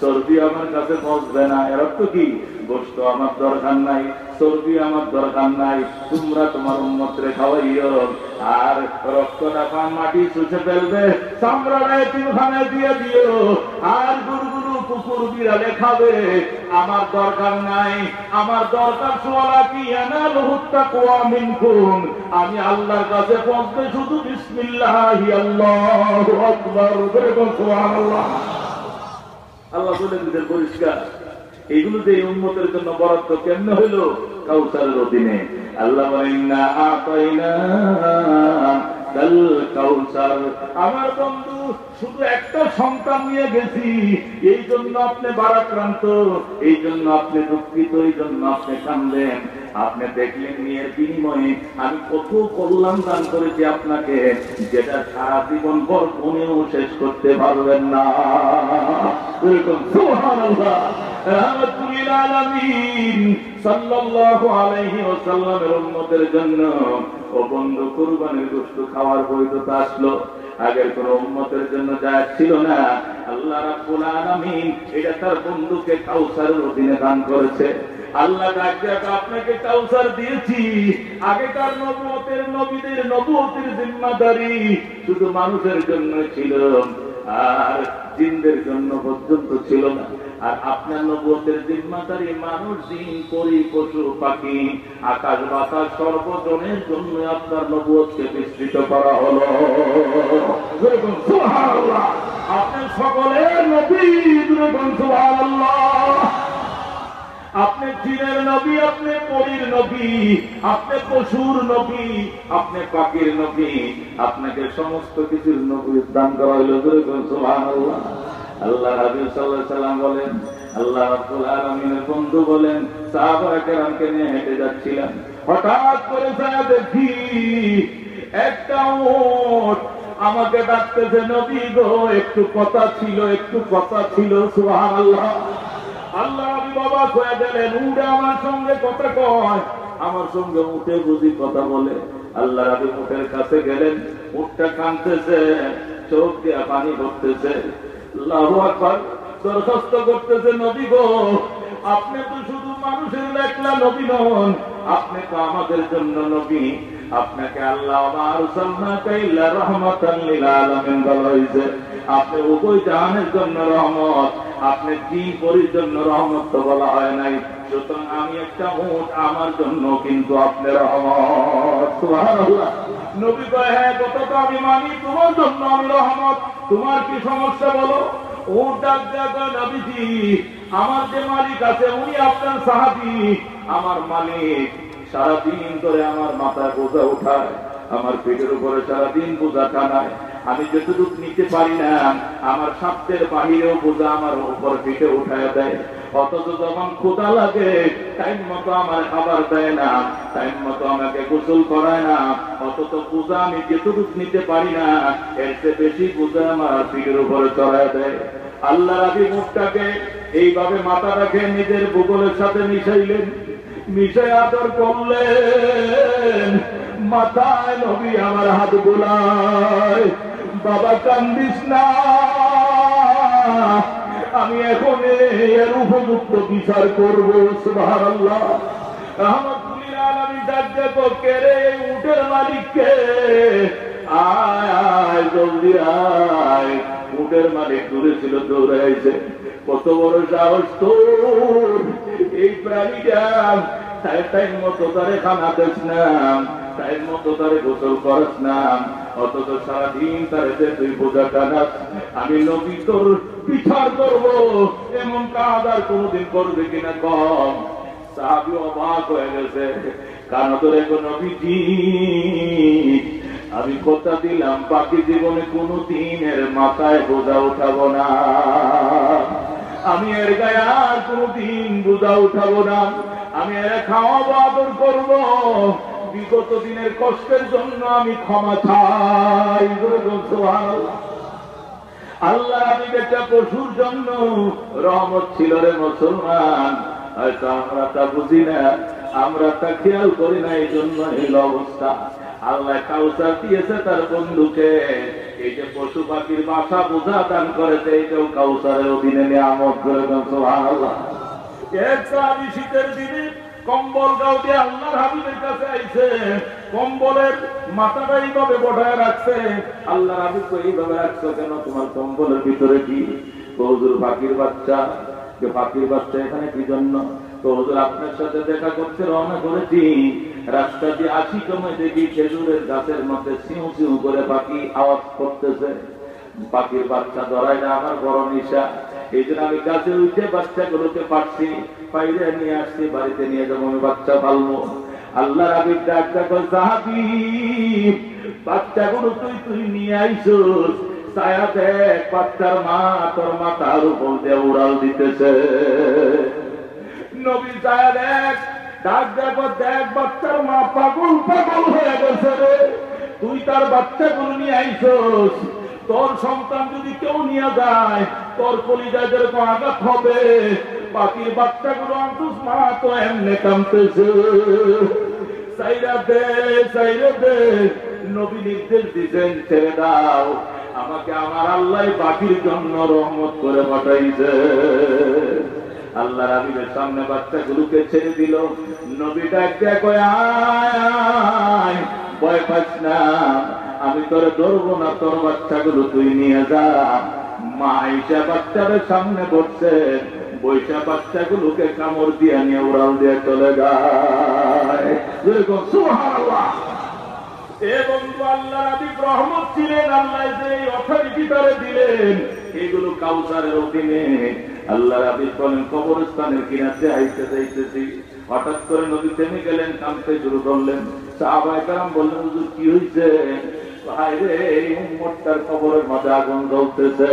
চর্বি আমার কাছে পৌঁছবে না। এর অর্থ কি? গোশত আমার দরকার নাই, চর্বি আমার দরকার নাই, তোমরা তোমার উম্মতরে খাওয়াইও, আর রক্তটা মাটি চুষে ফেলবে, চামড়াটা এতিমখানে দিয়ে দিও, আর গরুগুলো কুকুর বিড়ালে খাবে। আমার দরকার নাই, আমার দরকার আমি আল্লাহর কাছে পৌঁছবে শুধু বিসমিল্লাহি আল্লাহু আকবার। সুবহানাল্লাহ। আল্লাহ বলে দিলেন পরিষ্কার, এগুলো যে উম্মতের জন্য বরাদ্দ কেমনে হইল? কাউসারের অধীনে। আল্লাহ বলেন, না আতাইনা কাল কাউসার। আমার বন্ধু, শুধু একটা সন্তান নিয়ে গেছি, এই জন্য আপনি বারাক্রান্ত, এই জন্য আপনি দুঃখিত, এই জন্য আপনি কান্দেন। আপনি দেখলেন নিয়ে বিনিময়ে আমি কত কল্যাণ দান করেছি আপনাকে, যেটা সারা জীবন ভর মনেও শেষ করতে পারবেন না। সুবহানাল্লাহ। রাহমাতুল আলামিন সাল্লাল্লাহু আলাইহি ওয়াসাল্লামের উম্মতের জন্য ও বন্ধু, কুরবানির গোশত খাওয়ার বৈধতা আসলো। আগের কোন উম্মতের জন্য যা ছিল না, আল্লাহ রাব্বুল আলামিন এটা তার বন্ধুকে কাউসারের অধীনে দান করেছে। আল্লাহ আপনাকে কাউসার দিয়েছি। আগেকার নবুয়তের নবীদের নবুয়তের জিম্মাদারি শুধু মানুষের জন্য ছিল, আর জিনদের জন্য পর্যন্ত ছিল না। আর আপনার নবুয়তের জিম্মাদারি মানুষ, জিন, পরী, পশু পাখি, আকাশ বাতাস সর্বজনের জন্য আপনার নবুয়তকে বিস্তৃত করা হলো। সুবহানাল্লাহ। আপনি সকলের নবী। সুবহানাল্লাহ। আপনি জিনের নবী, আপনি পরীর নবী, আপনি পশুর নবী, আপনি পাখির নবী, আপনাকে সমস্ত কিছুর নবী দান করা হইল। সুবহানাল্লাহ। আল্লাহ হাবিব সাল্লাল্লাহু আলাইহি ওয়াসাল্লাম বলেন, আল্লাহ রাব্বুল আলামিনের বন্ধু বলেন, সাহাবায়ে কেরামকে নিয়ে হেঁটে যাচ্ছিলাম, হঠাৎ করে ছায়া দেখি একটা উট আমাকে ডাকতেছে, নবী গো একটু কথা ছিল, একটু কথা ছিল। সুবহানাল্লাহ। আল্লাহ নবী বাবা হয়ে গেলেন, উটে আমার সঙ্গে কথা কয়, আমার সঙ্গে উঠে বুঝি কথা বলে। আল্লাহ নবী উটের কাছে গেলেন, উটটা কাঁদতেছে, চোখ দিয়া পানি পড়তেছে। আল্লাহু আকবার। দরখাস্ত করতেছে, নবী গো আপনি তো শুধু মানুষের একলা নবী নন, আপনি তো আমাদের জন্য নবী। আপনাকে আল্লাহ রহমাতাল লিল আলামিন বলা হয়েছে। আপনি উভয় জাহানের জন্য রহমত, আপনি দ্বীন পরির জন্য রহমত তো বলা হয় নাই। সুতরাং আমি একটা উট, আমার জন্য কিন্তু আপনি রহমত। সুবহানাল্লাহ। নবী কয়, হ্যাঁ কথা তো আমি মানি, তোমার জন্য আমি রহমত, তোমার কি সমস্যা বলো। উট ডাক দেয়া, নবীজি আমার যে মালিক আছে উনি আপনার সাহাবী। আমার মালিক সারাদিন ধরে আমার মাথায় বোঝা উঠায়, আমার পেটের উপরে সারাদিন বোঝা টানায়, আমি যতটুক নিতে পারি না আমার সাধ্যের বাহিরেও বোঝা আমার উপর পিঠে উঠায় দেয়। অথচ যখন ক্ষুধা লাগে টাইম মতো আমার খাবার দেয় না, টাইম মতো আমাকে গোসল করায় না, অথচ বোঝা আমি যতটুক নিতে পারি না এর চেয়ে বেশি বোঝা আমার পিঠের উপরে চড়ায় দেয়। আল্লাহ রাবি মুখটাকে এইভাবে মাথা রাখে নিজের ভূগোলের সাথে মিশাইলেন, মিশে আদর করলেন। মাথায় নবী আমার হাত বোলায়, বাবা কান্দিস না, আমি এখন এর উপযুক্ত বিচার করব। সুবহানাল্লাহ। রাহমাতুল আলামিন ডাকতে কে রে, উটের মালিককে, আয় আয় জলদি আয়। উটের মালিক দূরে ছিল, দৌড়ে আইছে। কত বড় সাহস তোর, এই প্রাণীটা টাইম মতো তারে খানা দিস না, টাইম মতো তারে গোসল করাস না, অথচ সারাদিন তারে তুই বোঝা টানাস। আমি নবী তোর বিচার করবো, এমন কাজ আর কোনদিন করবে কিনা কম। সাহাবী অবাক হয়ে গেছে, কারণ তোর এখন নবীজি আমি কথা দিলাম বাকি জীবনে কোনদিন এর মাথায় বোঝা উঠাবো না, আমি এর গায়ে আর কোনদিন বোঝা উঠাবো না, আমি এর খাওয়াবো, আদর করবো, বিগত দিনের কষ্টের জন্য আমি ক্ষমা চাই। সুবহানাল্লাহ। আল্লাহ আমি একটা পশুর জন্য রহমত ছিল রে মুসলমান, হয়তো আমরা তা বুঝি না, আমরা তা খেয়াল করি না, এই জন্য এই অবস্থা। আল্লাহ কাউসার দিয়েছে তার বন্ধুকে, এই যে পশু পাখির বাসা বোঝা দান করেছে, এইটাও কাউসারের অধীনে নিয়ামত করে। সুবহানাল্লাহ। একটা আমি শীতের দিনে কম্বল গাও দিয়ে আল্লাহর হাবিবের কাছে আইছে, কম্বলের মাথাটা এইভাবে বসায় রাখছে। আল্লাহর হাবিব এইভাবে রাখছো কেন, তোমার কম্বলের ভিতরে কি? হুজুর পাখির বাচ্চা। যে পাখির বাচ্চা এখানে কি জন্য? তো হুজুর আপনার সাথে দেখা করতে রওনা করেছি, রাস্তা দিয়ে আসি সময় দেখি খেজুরের গাছের মধ্যে সিউ সিউ করে পাখি আওয়াজ করতেছে। পাখির বাচ্চা ধরাই না আমার বড় নেশা, এই জন্য আমি গাছে উঠে বাচ্চাগুলোকে পাচ্ছি, বাইরে নিয়ে আসছি, বাড়িতে নিয়ে যাবো, আমি বাচ্চা পালবো। আল্লাহ রাবির ডাক্তার সাহাবী বাচ্চাগুলো তুই নিয়ে আইসোস, ছায়া দেখ বাচ্চার মা তোর মাথার উপর দিয়ে উড়াল দিতেছে। নবী ছায়া দেখ, ডাক দেখো, দেখ বাচ্চার মা পাগল পাগল হয়ে গেছে রে, তুই তার বাচ্চাগুলো নিয়ে আইসোস। তোর সন্তান যদি কেউ নিয়ে যায় তোর কলিজায় যেরকম আঘাত হবে, পাখির বাচ্চাগুলো আনতুস মা তো এমনি কামতেছে। সাইরা দে, সাইরা দে। নবী নির্দেশ দিতেন, ছেড়ে দাও, আমাকে আমার আল্লাহ পাখির জন্য রহমত করে পাঠাইছে। আল্লাহ রাবিবের সামনে বাচ্চাগুলোকে ছেড়ে দিল। নবী ডাকতে কয়, আয়, ভয় পাস না, আমি তোরে ধরবো না, তোর বাচ্চাগুলো তুই নিয়ে যা। মা আয়েশা বাচ্চাদের সামনে বসছে, বৈশা বাচ্চাগুলোকে কামড় দিয়ে নিয়ে উড়াল দিয়ে চলে যায়। সুবহানাল্লাহ। এবং আল্লাহ রাবিব রহমত ছিলেন, আল্লাহ যে অথরিটি তারে দিলেন, এগুলো কাউসারের অধীনে। আল্লাহ রাবিব বলেন, কবরস্থানের কিনারে যাইতেছি, হঠাৎ করে নবী থেমে গেলেন, কাঁদতে শুরু করলেন। সাহাবায়ে কেরাম বললেন, হুজুর কি হয়েছে? ভাইরে এই উম্মতটার কবরের মধ্যে আগুন জ্বলতেছে।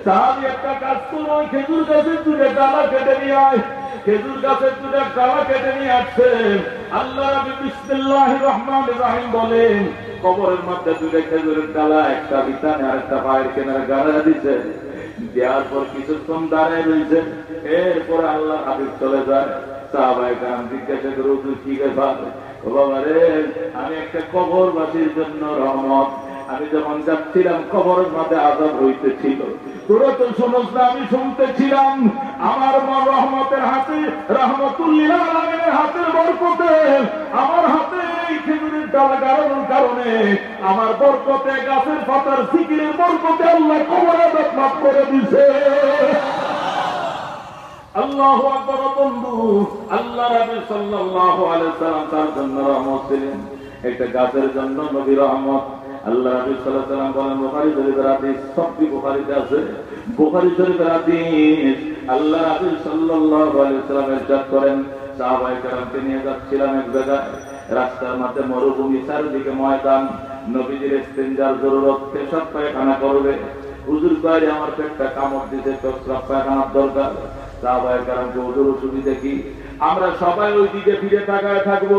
সাহাবী একটা কাজ করো, ওই খেজুর গাছের দুটো ডালা কেটে নিয়ে আয়। খেজুর গাছের দুটো ডালা কেটে নিয়ে আসছে, আল্লাহ রাব্বি বিসমিল্লাহির রহমানির রহিম বলেন, কবরের মধ্যে দুইটা খেজুরের ডালা, একটা বিছানে আর একটা পায়ের কিনারে গাড়া দিছে। দেওয়ার পর কিছুক্ষণ দাঁড়ায় রয়েছে। এরপরে আল্লাহ হাবিব চলে যায়। সাহাবায়ে কেরাম জিজ্ঞাসা করে, হুজুর কি ব্যাপার? ও বাবা রে, আমি একটা কবরবাসীর জন্য রহমত। আমি যখন যাচ্ছিলাম কবরের মধ্যে আযাব হইতেছিল, তোরা তো শুনস না, আমি শুনতেছিলাম। আমার মা রহমতের হাতে, রাহমাতুল লিল আলামিনের হাতের বরকতে, আমার হাতে এই খেজুরের ডালা গাড়ানোর কারণে, আমার বরকতে, গাছের পাতার জিকিরের বরকতে আল্লাহ কবর আযাব মাফ করে দিয়েছে। আল্লাহু আকবার। বন্ধু, আল্লাহ রাসূল সাল্লাল্লাহু আলাইহি ওয়াসাল্লাম তার জন্য রহমত ছিলেন। একটা গাছের জন্য নবী রহমত। আল্লাহ রাসূল সাল্লাল্লাহু আলাইহি ওয়াসাল্লাম বলেন, বুখারী শরীফের হাদিস, সবই বুখারীতে আছে। বুখারী শরীফের হাদিস, আল্লাহ রাসূল সাল্লাল্লাহু আলাইহি ওয়াসাল্লাম ইরশাদ করেন, সাহাবায়ে কেরামকে নিয়ে যাচ্ছিলাম এক জায়গায়, রাস্তার মধ্যে মরুভূমি, চারদিকে ময়দান। নবীজির ইস্তেনজার জরুরত, পেশাব পায়খানা করবে। হুজুর কয়, আমার পেটটা কামড় দিতে, পেশাব পায়খানার দরকার। সাহাবায়ে কেরামকে, হুজুর অসুবিধা কি? আমরা সবাই ওই দিকে ফিরে তাকায় থাকবো,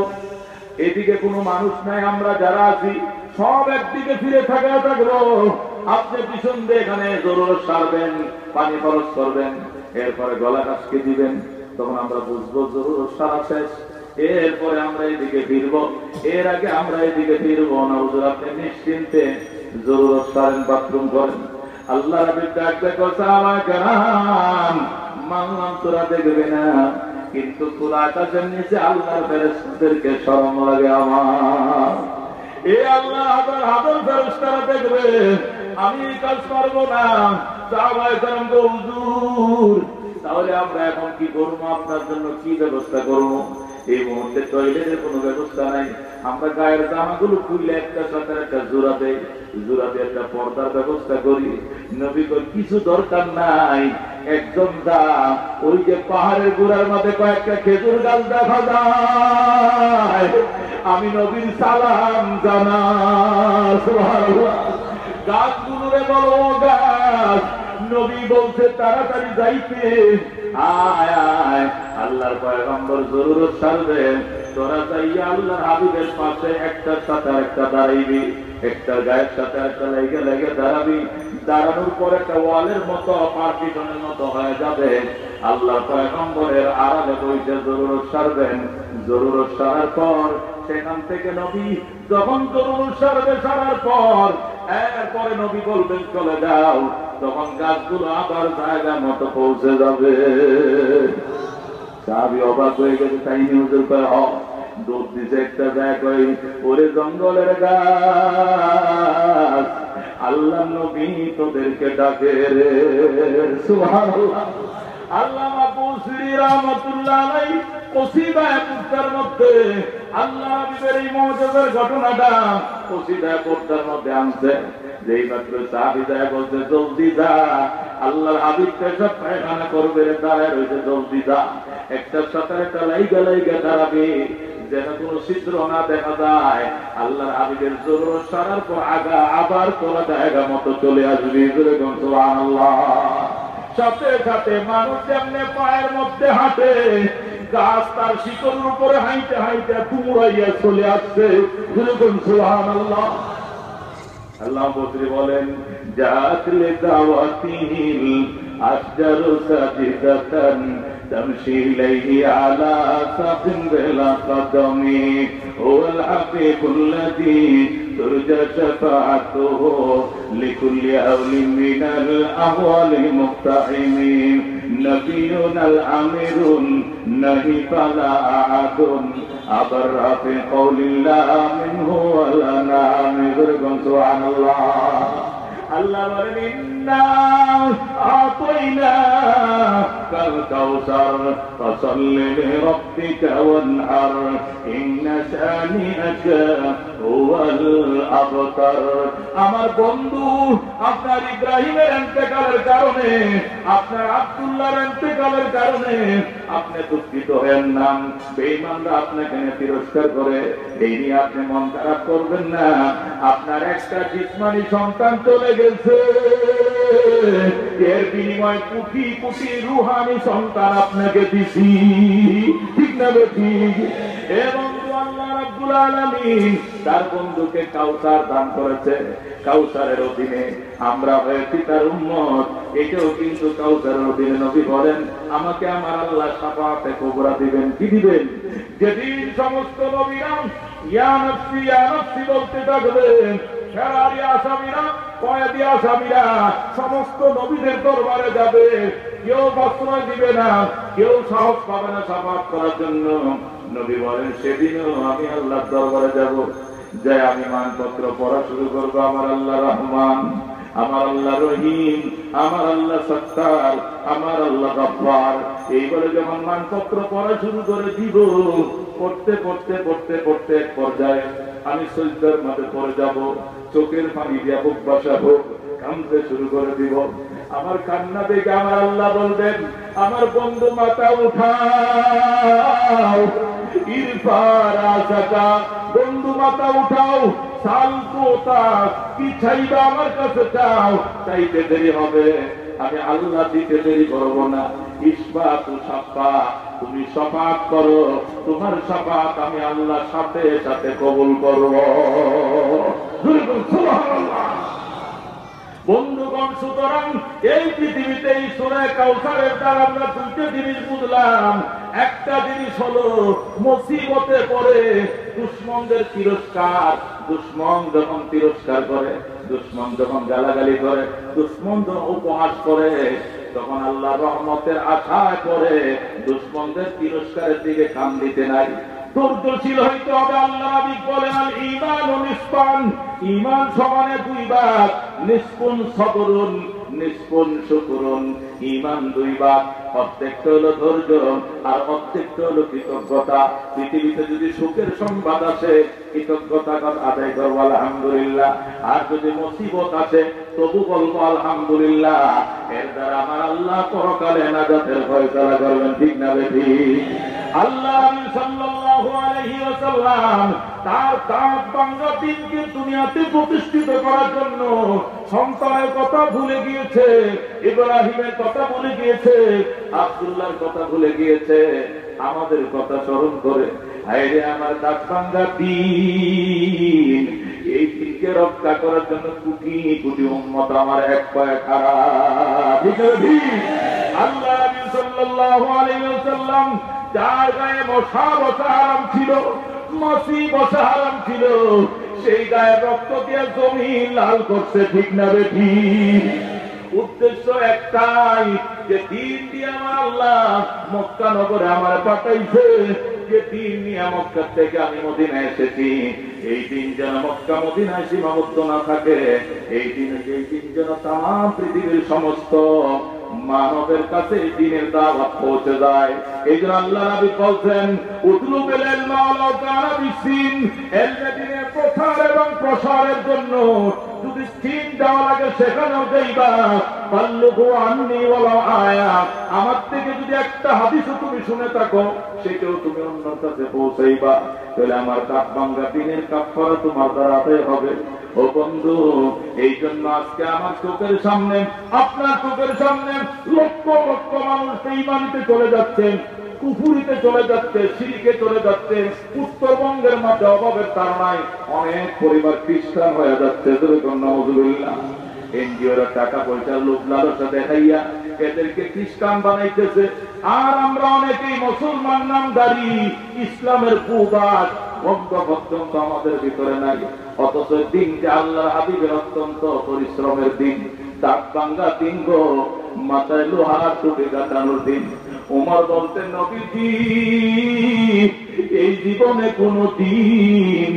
এদিকে কোনো মানুষ নাই, আমরা যারা আছি সব একদিকে ফিরে তাকায় থাকবো। আপনি পিছন দিয়ে এখানে জরুরত সারবেন, পানি খরচ করবেন, এরপরে গলা কাশকে দিবেন, তখন আমরা বুঝবো জরুরত সারা শেষ। এরপরে আমরা এদিকে ফিরবো, এর আগে আমরা এদিকে ফিরবো না। হুজুর আপনি নিশ্চিন্তে জরুরত সারেন, বাথরুম করেন। আল্লাহ রাব্বি ডাক দেখো, সাহাবায়ে কেরাম, মানলাম তোরা দেখবে না, কিন্তু তোরা আকাশের নিচে আল্লাহর ফেরেশতাদেরকে শরম লাগে আমার। এ আল্লাহ হাজার হাজার ফেরেশতারা দেখবে, আমি কাজ পারবো না। সাহাবায়ে কেরাম তো, হুজুর তাহলে আমরা এখন কি করবো? আপনার জন্য কি ব্যবস্থা করবো? এই মুহূর্তে টয়লেটের কোনো ব্যবস্থা নাই। আমরা গায়ের জামাগুলো খুলে একটা সাথে একটা জোড়া দেই, জোড়াতে একটা পর্দার ব্যবস্থা করি। নবী কই, কিছু দরকার নাই, একদম দা ওই যে পাহাড়ের গোড়ার মধ্যে কয়েকটা খেজুর গাছ দেখা যায়, আমি নবীর সালাম জানা। সুবহানাল্লাহ। গাছগুলোরে বলো গাছ, নবী বলছে তাড়াতাড়ি যাইতে, আয় আয়, আল্লাহর পয়গম্বর জরুরত সারবেন। তোরা যাইয়া আল্লাহর হাবিবের পাশে একটার সাথে একটা দাঁড়াইবি, একটা গায়ের সাথে একটা লেগে লেগে দাঁড়াবি। দাঁড়ানোর পর একটা ওয়ালের মতো, পার্টিশনের মতো হয়ে যাবে। আল্লাহর পয়গম্বরের আড়ালে বইতে জরুরত সারবেন। জরুরত সারার পর সেখান থেকে নবী যখন জরুরত সারবে, সারার পর এরপরে নবী বলবেন চলে যাও, তখন গাছগুলো আবার জায়গা মতো পৌঁছে যাবে। সাহাবী অবাক হয়ে গেছে, তাই নিউজের পরে দুধ দিছে একটা জায়গা, ওরে জঙ্গলের গাছ, আল্লাহ নবী তোদেরকে ডাকে রে। সুবহানাল্লাহ। আল্লামা বুসরি রাহমাতুল্লাহ আলাইহি কসিদায়ে পড়তার মধ্যে আল্লাহ হাবিবের এই মুজিজার ঘটনাটা কসিদায়ে পড়তার মধ্যে আনছে। যেই মাত্র সাহাবী যায় বলতে, জলদি যা, আল্লাহর হাবিব পেশাব পায়খানা করবে, দাঁড়ায় রয়েছে, জলদি যা, একটার সাথে একটা লাইগা লাইগা দাঁড়াবে, যেন কোনো ছিদ্র না দেখা যায়। আল্লাহর হাবিবের জরুরত সারার পর আগা আবার তোলা জায়গা মতো চলে আসবি। সুবহানাল্লাহ। সাথে সাথে মানুষ যেমনে পায়ের মধ্যে হাঁটে, গাছ তার শিকড়ের উপরে হাইটে হাইটে কুমড়াইয়া চলে আসছে। সুবহানাল্লাহ। আল্লাহ বসরি বলেন, জাতলে দাওয়াতিল আশজারু সাজিদাতান তামশি ইলাইহি আলা সাফিন বিলা কদমি ওয়াল হাবিবুল্লাযী তুরজা শাফাআতুহু লিকুল্লি আওলিন মিনাল আহওয়ালি মুক্তাহিমিন নবিয়ুনাল আমিরুন নাহি ফালা আহাদুন আবরা ফি কওলিল্লাহ মিনহু ওয়ালা নামির। সুবহানাল্লাহ। আল্লাহ বলেন, ইন্না আতাইনাকাল কাউসার ফাসাল্লি লিরাব্বিকা ওয়ানহার ইন্না শানিআকা হুয়াল আবতার। আমার বন্ধু, আপনার ইব্রাহিমের ইন্তেকালের কারণে, আপনার আব্দুল্লাহর ইন্তেকালের কারণে আপনি দুঃখিত হয়েন না। বেঈমানরা আপনাকে তিরস্কার করে, এই নিয়ে আপনি মন খারাপ করবেন না। আপনার একটা জিসমানি সন্তান চলে গেছে, এর বিনিময়ে কোটি কোটি রুহানি সন্তান আপনাকে দিছি, ঠিক না বেঠিক? এবং রব্বুল আলামিন তার বন্ধুকে কাউসার দান করেছে, কাউসারের অধীনে আমরা হয়েছি তার উম্মত। এটাও কিন্তু কাউসারের অধীনে নবী বলেন আমাকে আমার আল্লাহ শাফাআতে কুবরা দিবেন। কি দিবেন? যেদিন সমস্ত নবীরা ইয়া নাফসি বলতে থাকবেন, ফেরারি আসামিরা, কয়েদি আসামিরা সমস্ত নবীদের দরবারে যাবে, কেউ প্রশ্রয় দিবে না, কেউ সাহস পাবে না শাফাআত করার জন্য। নবী বলেন সেদিনও আমি আল্লাহর দরবারে যাব, যাই আমি মানপত্র পড়া শুরু করবো, আমার আল্লাহ রহমান, আমার আল্লাহ রহিম, আমার আল্লাহ সত্তার, আমার আল্লাহ গফফার। এইবারে যখন মানপত্র পড়া শুরু করে দিব, পড়তে পড়তে পড়তে পড়তে এক পর্যায়ে আমি সিজদার মধ্যে পড়ে যাব, চোখের পানি দিয়া বুক বাসাবো, কাঁদতে শুরু করে দিব। আমার কান্না দেখে আমার আল্লাহ বলবেন আমার বন্ধু মাথা উঠাও, বন্ধু মাথা উঠাও, কি চাইবা আমার কাছে চাও, চাইতে দেরি হবে, আমি আল্লাহ দিতে দেরি করবো না। ইসবাতু শাফা, তুমি শাফাত করো, তোমার শাফাত আমি আল্লাহ সাথে সাথে কবুল করব। সুবহানাল্লাহ। বন্ধুগণ, সুতরাং এই পৃথিবীতে এই সূরা কাউসারের দ্বারা আমরা দুটো জিনিস বুঝলাম। একটা জিনিস হলো মুসিবতে পড়ে দুশমনদের তিরস্কার, দুশমন যখন তিরস্কার করে, দুশমন যখন গালাগালি করে, দুশমন যখন উপহাস করে, তখন আল্লাহ রহমতের আশায় করে দুশমনদের তিরস্কারের দিকে কান দিতে নাই, ধৈর্যশীল হইতে হবে। আল্লাহ নবী বলেন আল ঈমান নিসফান, ঈমান সমানে দুই ভাগ, নিসফুন সবরুন, নিসফুন শুকরুন। ঈমান দুই ভাগ, অর্ধেকটা হলো ধৈর্য আর অর্ধেকটা হলো কৃতজ্ঞতা। পৃথিবীতে যদি সুখের সংবাদ আসে কৃতজ্ঞতা আদায় করবো আলহামদুলিল্লাহ, আর যদি মুসিবত আসে তবু বলবো আলহামদুলিল্লাহ। এর দ্বারা আমার আল্লাহ পরকালে নাজাতের ফয়সালা করবেন। ঠিক না বেঠি? আল্লাহ সাল্লাল্লাহু আলাইহি ওয়াসাল্লাম তার দাঁত ভাঙা দিনকে দুনিয়াতে প্রতিষ্ঠিত করার জন্য সন্তানের কথা ভুলে গিয়েছে, ইব্রাহিমের কথা ভুলে গিয়েছে, আব্দুল্লাহর কথা ভুলে গিয়েছে, আমাদের কথা স্মরণ করে হায়রে আমার দাঁত ভাঙা দিন, এই দিনকে রক্ষা করার জন্য কোটি কোটি উম্মত আমার এক পায়ে খাড়া। আল্লাহ সাল্লাল্লাহু আলাইহি ওয়াসাল্লাম যার গায়ে মশা বসা হারাম ছিল, মাছি বসা হারাম ছিল, সেই গায়ে রক্ত দিয়ে জমিন লাল করছে। ঠিক না বেঠি? উদ্দেশ্য একটাই, যে দিন দিয়ে আমার আল্লাহ মক্কা নগরে আমার পাঠাইছে, যে দিন নিয়ে মক্কা থেকে আমি মদিনায় এসেছি, এই দিন যেন মক্কা মদিনায় সীমাবদ্ধ না থাকে, এই দিন যেন তামাম পৃথিবীর সমস্ত মানবের কাছে দিনের দাওয়াত পৌঁছে যায়। এই জন্য আল্লাহ নবী বলছেন উতলুবিল ইলমা ওয়ালাউ কানা বিসিন, ইলমে দ্বীনের প্রচার এবং প্রসারের জন্য যদি সিন দেওয়া লাগে সেখানেও যাইবা। বাল্লুহু আন্নী ওয়ালাউ আয়া, আমার থেকে যদি একটা হাদিসও তুমি শুনে থাকো সেটাও তুমি অন্যের কাছে পৌঁছাইবা, তাহলে আমার দাঁত ভাঙা দিনের কাফারা তোমার দ্বারা আদায় হবে। ও বন্ধু, এই জন্য আজকে আমার চোখের সামনে, আপনার চোখের সামনে লক্ষ লক্ষ মানুষ ঈমানিতে চলে যাচ্ছেন, কুফুরিতে চলে যাচ্ছে, শিরকে চলে যাচ্ছে। উত্তরবঙ্গের মধ্যে অভাবের কারণে অনেক পরিবার খ্রিস্টান হয়ে যাচ্ছে। নাউযুবিল্লাহ। এনজিওরা টাকা পয়সা লোভ লালসা দেখাইয়া এদেরকে খ্রিস্টান বানাইতেছে, আর আমরা অনেকেই মুসলমান নামধারী, ইসলামের পূবাদ বন্ধ পর্যন্ত আমাদের ভিতরে নাই। অথচ দিনকে আল্লাহ হাবিবের অত্যন্ত পরিশ্রমের দিন, দাঁত ভাঙা দিন গো, মাথায় লোহার টুপি কাটানোর দিন। উমর বলতেন নবীজি এই জীবনে কোন দিন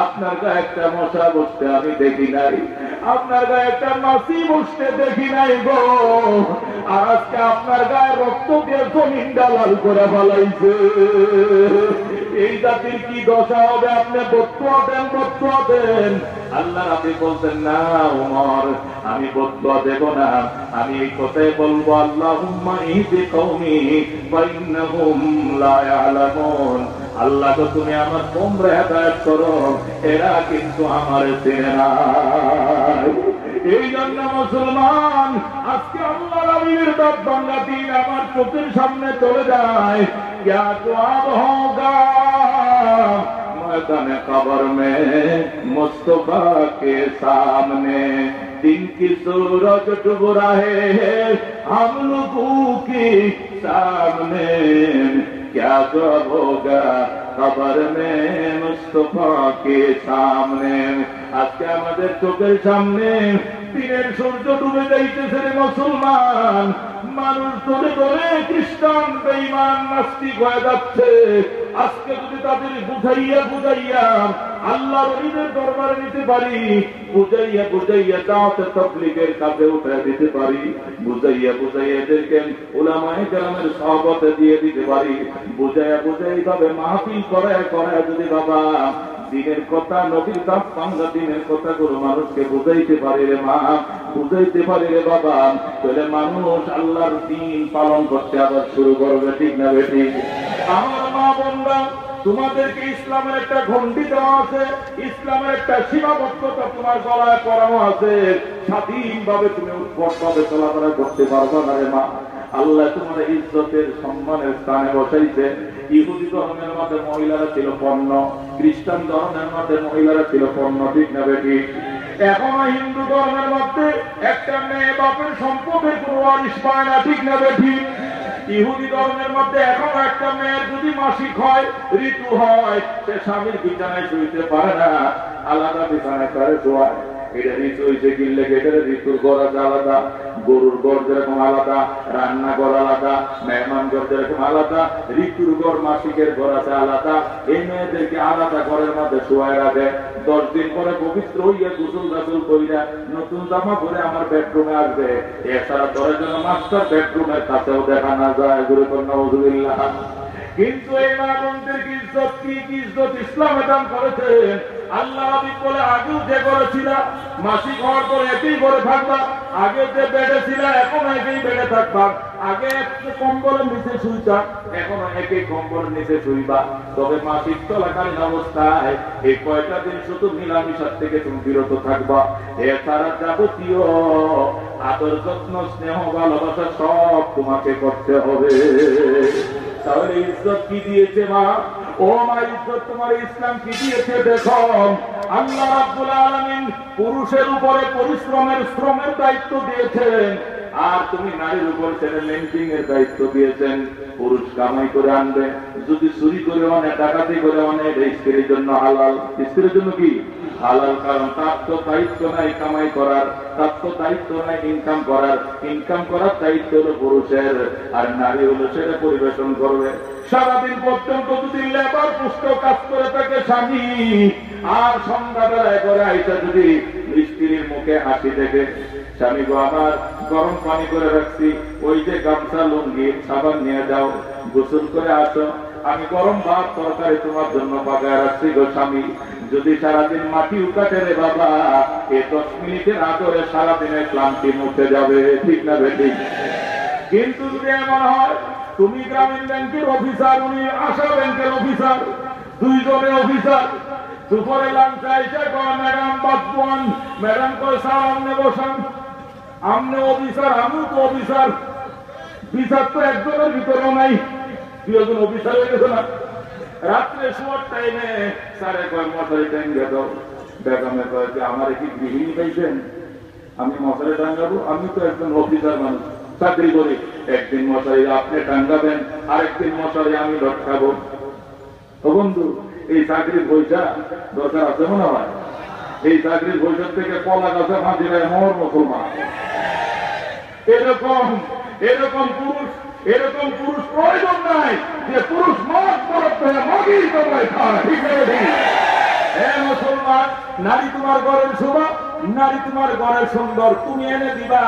আপনার গায়ে একটা মশা বসতে আমি দেখি নাই, আপনার গায়ে একটা মাছি বসতে দেখি নাই গো, আর আজকে আপনার গায়ে রক্ত দিয়ে জমিন ডালাল করে ফেলাইছে। এই জাতির কি দশা হবে? আপনি বদুয়া দেন, বদুয়া দেন। আল্লাহ নবী বলতেন না উমর, আমি বদুয়া দেব না, আমি এই কথাই বলবো আল্লাহুম্মা ইহদি কওমি ফা ইন্নাহুম লা ইয়ালামুন। আল্লাহ তো তুমি আমার কওমরে হেদায়েত করো, এরা কিন্তু আমার চেনে না। এই জন্য মুসলমান আজকে আল্লাহ নবীর দাঁত ভাঙা দিন আমার চোখের সামনে চলে যায়। क्या ख्वाब होगा मैदान कब्र में मुस्तफा के सामने दिन की सूरज डूब रहे हैं हम लोगों के सामने क्या जवाब होगा कब्र में मुस्तफा के सामने আজকে আমাদের চোখের সামনে দিনের সূর্য ডুবে যাইতেছে রে মুসলমান মানুষ ধরে ধরে খ্রিস্টান বেঈমান নাস্তিক হয়ে যাচ্ছে আজকে যদি তাদের বুঝাইয়া আল্লাহর ওলিদের দরবারে নিতে পারি বুঝাইয়া দাওয়াতে তাবলীগের কাছে উঠে দিতে পারি বুঝাইয়া এদেরকে উলামায়ে কেরামের সহবতে দিয়ে দিতে পারি বুঝাইয়া এইভাবে মাহফিল করে যদি বাবা দিনের কথা নবীর দাস বাংলা দিনের কথা গুলো মানুষকে বুঝাইতে পারে রে মা বুঝাইতে পারে রে বাবা তাহলে মানুষ আল্লাহর দ্বীন পালন করতে আবার শুরু করবে ঠিক না বেটি আমার মা বোনরা তোমাদেরকে ইসলামের একটা ঘন্টি দেওয়া আছে ইসলামের একটা সীমাবদ্ধতা তোমার গলায় পরানো আছে স্বাধীনভাবে তুমি উৎকটভাবে চলাফেরা করতে পারবে না রে মা আল্লাহ তোমার ইজ্জতের সম্মানের স্থানে বসাইছে ইহুদি ধর্মের মধ্যে মহিলারা ছিল পণ্য খ্রিস্টান ধর্মের মধ্যে মহিলারা ছিল পণ্য ঠিক না বেটি এখন হিন্দু ধর্মের মধ্যে একটা মেয়ে বাপের সম্পদের কোনো ওয়ারিশ পায় না ঠিক না বেটি ইহুদি ধর্মের মধ্যে এখন একটা মেয়ের যদি মাসিক হয় ঋতু হয় সে স্বামীর বিছানায় শুইতে পারে না আলাদা বিছানায় করে শোয়ায় এটা ঋতু হয়েছে কিনলে এটার ঋতুর ঘর আছে আলাদা গরুর ঘর যেরকম আলাদা রান্না ঘর আলাদা মেহমান ঘর যেরকম আলাদা ঋতুর ঘর মাসিকের ঘর আছে আলাদা এই মেয়েদেরকে আলাদা ঘরের মধ্যে শোয়ায় রাখে 10 দিন পরে পবিত্র হইয়া গোসল গাসল কইরা নতুন জামা পরে আমার বেডরুমে আসবে এছাড়া ধরে যেন মাস্টার বেডরুমের কাছেও দেখা না যায় নাউযুবিল্লাহ কিন্তু এই মা বোনদের ইজ্জত কি ইজ্জত ইসলামে দান করেছেন আল্লাহ নবী বলে আগেও যে করেছিল মাসিক হওয়ার পর একই করে থাকবা আগে যে বেডে ছিল এখন একই বেডে থাকবা আগে একটু কম্বলের নিচে শুইতা এখন একই কম্বলের নিচে শুইবা তবে মাসিক চলাকালীন অবস্থায় এই কয়টা দিন শুধু মিলামিশার থেকে তুমি বিরত থাকবা এছাড়া যাবতীয় আদর যত্ন স্নেহ ভালোবাসা সব তোমাকে করতে হবে তাহলে ইজ্জত কি দিয়েছে মা ও মা ইজ্জত তোমার ইসলাম কি দিয়েছে দেখো আল্লাহ রাব্বুল আলামিন পুরুষের উপরে পরিশ্রমের শ্রমের দায়িত্ব দিয়েছেন আর তুমি নারীর উপর মেনটেনিং এর দায়িত্ব দিয়েছেন পুরুষ কামাই করে আনবে যদি চুরি করে অনেক ডাকাতি করে অনেক স্ত্রীর জন্য হালাল স্ত্রীর জন্য কি হালাল কারণ তার তো দায়িত্ব নাই কামাই করার তার তো দায়িত্ব নাই ইনকাম করার দায়িত্ব হলো পুরুষের আর নারী হলো সেটা পরিবেশন করবে সারাদিন পর্যন্ত যদি লেবার পুষ্ট কাজ করে থাকে স্বামী আর সন্ধ্যাবেলায় করে আইসা যদি স্ত্রীর মুখে হাসি দেখে স্বামী গো আমার গরম পানি করে রাখছি ওই যে গামছা লুঙ্গি সাবান নিয়ে যাও গোসল করে আসো আমি গরম ভাত তরকারি তোমার জন্য পাকায় রাখছি গো স্বামী যদি সারাদিন মাটি উকাটে রে বাবা এই 10 মিনিটের আদরে সারাদিনের ক্লান্তি মুছে যাবে ঠিক না বেটি কিন্তু যদি এমন হয় তুমি গ্রামীণ ব্যাংকের অফিসার উনি আশা ব্যাংকের অফিসার দুইজনে অফিসার দুপুরে লাঞ্চ আইসে ম্যাডাম বাদবান ম্যাডাম কয় স্যার আমনে বসান আমনে অফিসার আমিও তো অফিসার বিচার তো একজনের ভিতরেও নাই দুজন অফিসার হয়ে গেছে না রাত্রে শোয়ার টাইমে স্যারে কয় মশারি টাইম দাও বেগমে কয় যে আমার কি গৃহিণী পাইছেন আমি মশারি টাঙ্গাবো আমি তো একজন অফিসার মানুষ চাকরি করি একদিন মশারি আপনি টাঙ্গাবেন আরেকদিন মশারি আমি লটকাবো ও বন্ধু এই চাকরির পয়সা দরকার আছে মনে হয় এই চাকরির পয়সা থেকে কলা গাছে ফাঁসি দেয় মর মুসলমান এরকম পুরুষ প্রয়োজন নাই যে পুরুষ মদ করতে মগই তোমায় খায় ঠিক আছে হ্যাঁ মুসলমান নারী তোমার ঘরের শোভা নারী তোমার ঘরের সুন্দর তুমি এনে দিবা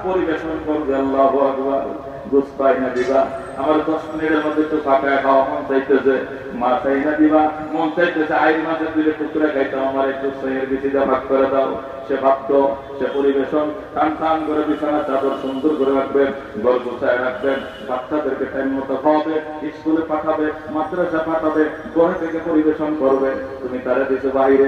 পরিবেশন করবে আল্লাহু আকবার গুস্তাই না দিবা আমার 10 মিনিটের মধ্যে তো ফাঁকা খাওয়া মন চাইতেছে মা চাই না দিবা মন চাইতেছে আইর মাঝে দুইটা টুকরা খাইতাম আমার একটু সেহের বিচিটা ভাগ করে দাও সে ভাবত সে পরিবেশন টান টান করে বিছানা চাদর সুন্দর করে রাখবেন ঘর গোছায় রাখবেন বাচ্চাদেরকে টাইম মতো খাওয়াবে স্কুলে পাঠাবে মাদ্রাসা পাঠাবে ঘরে থেকে পরিবেশন করবে তুমি তারা দিছো বাইরে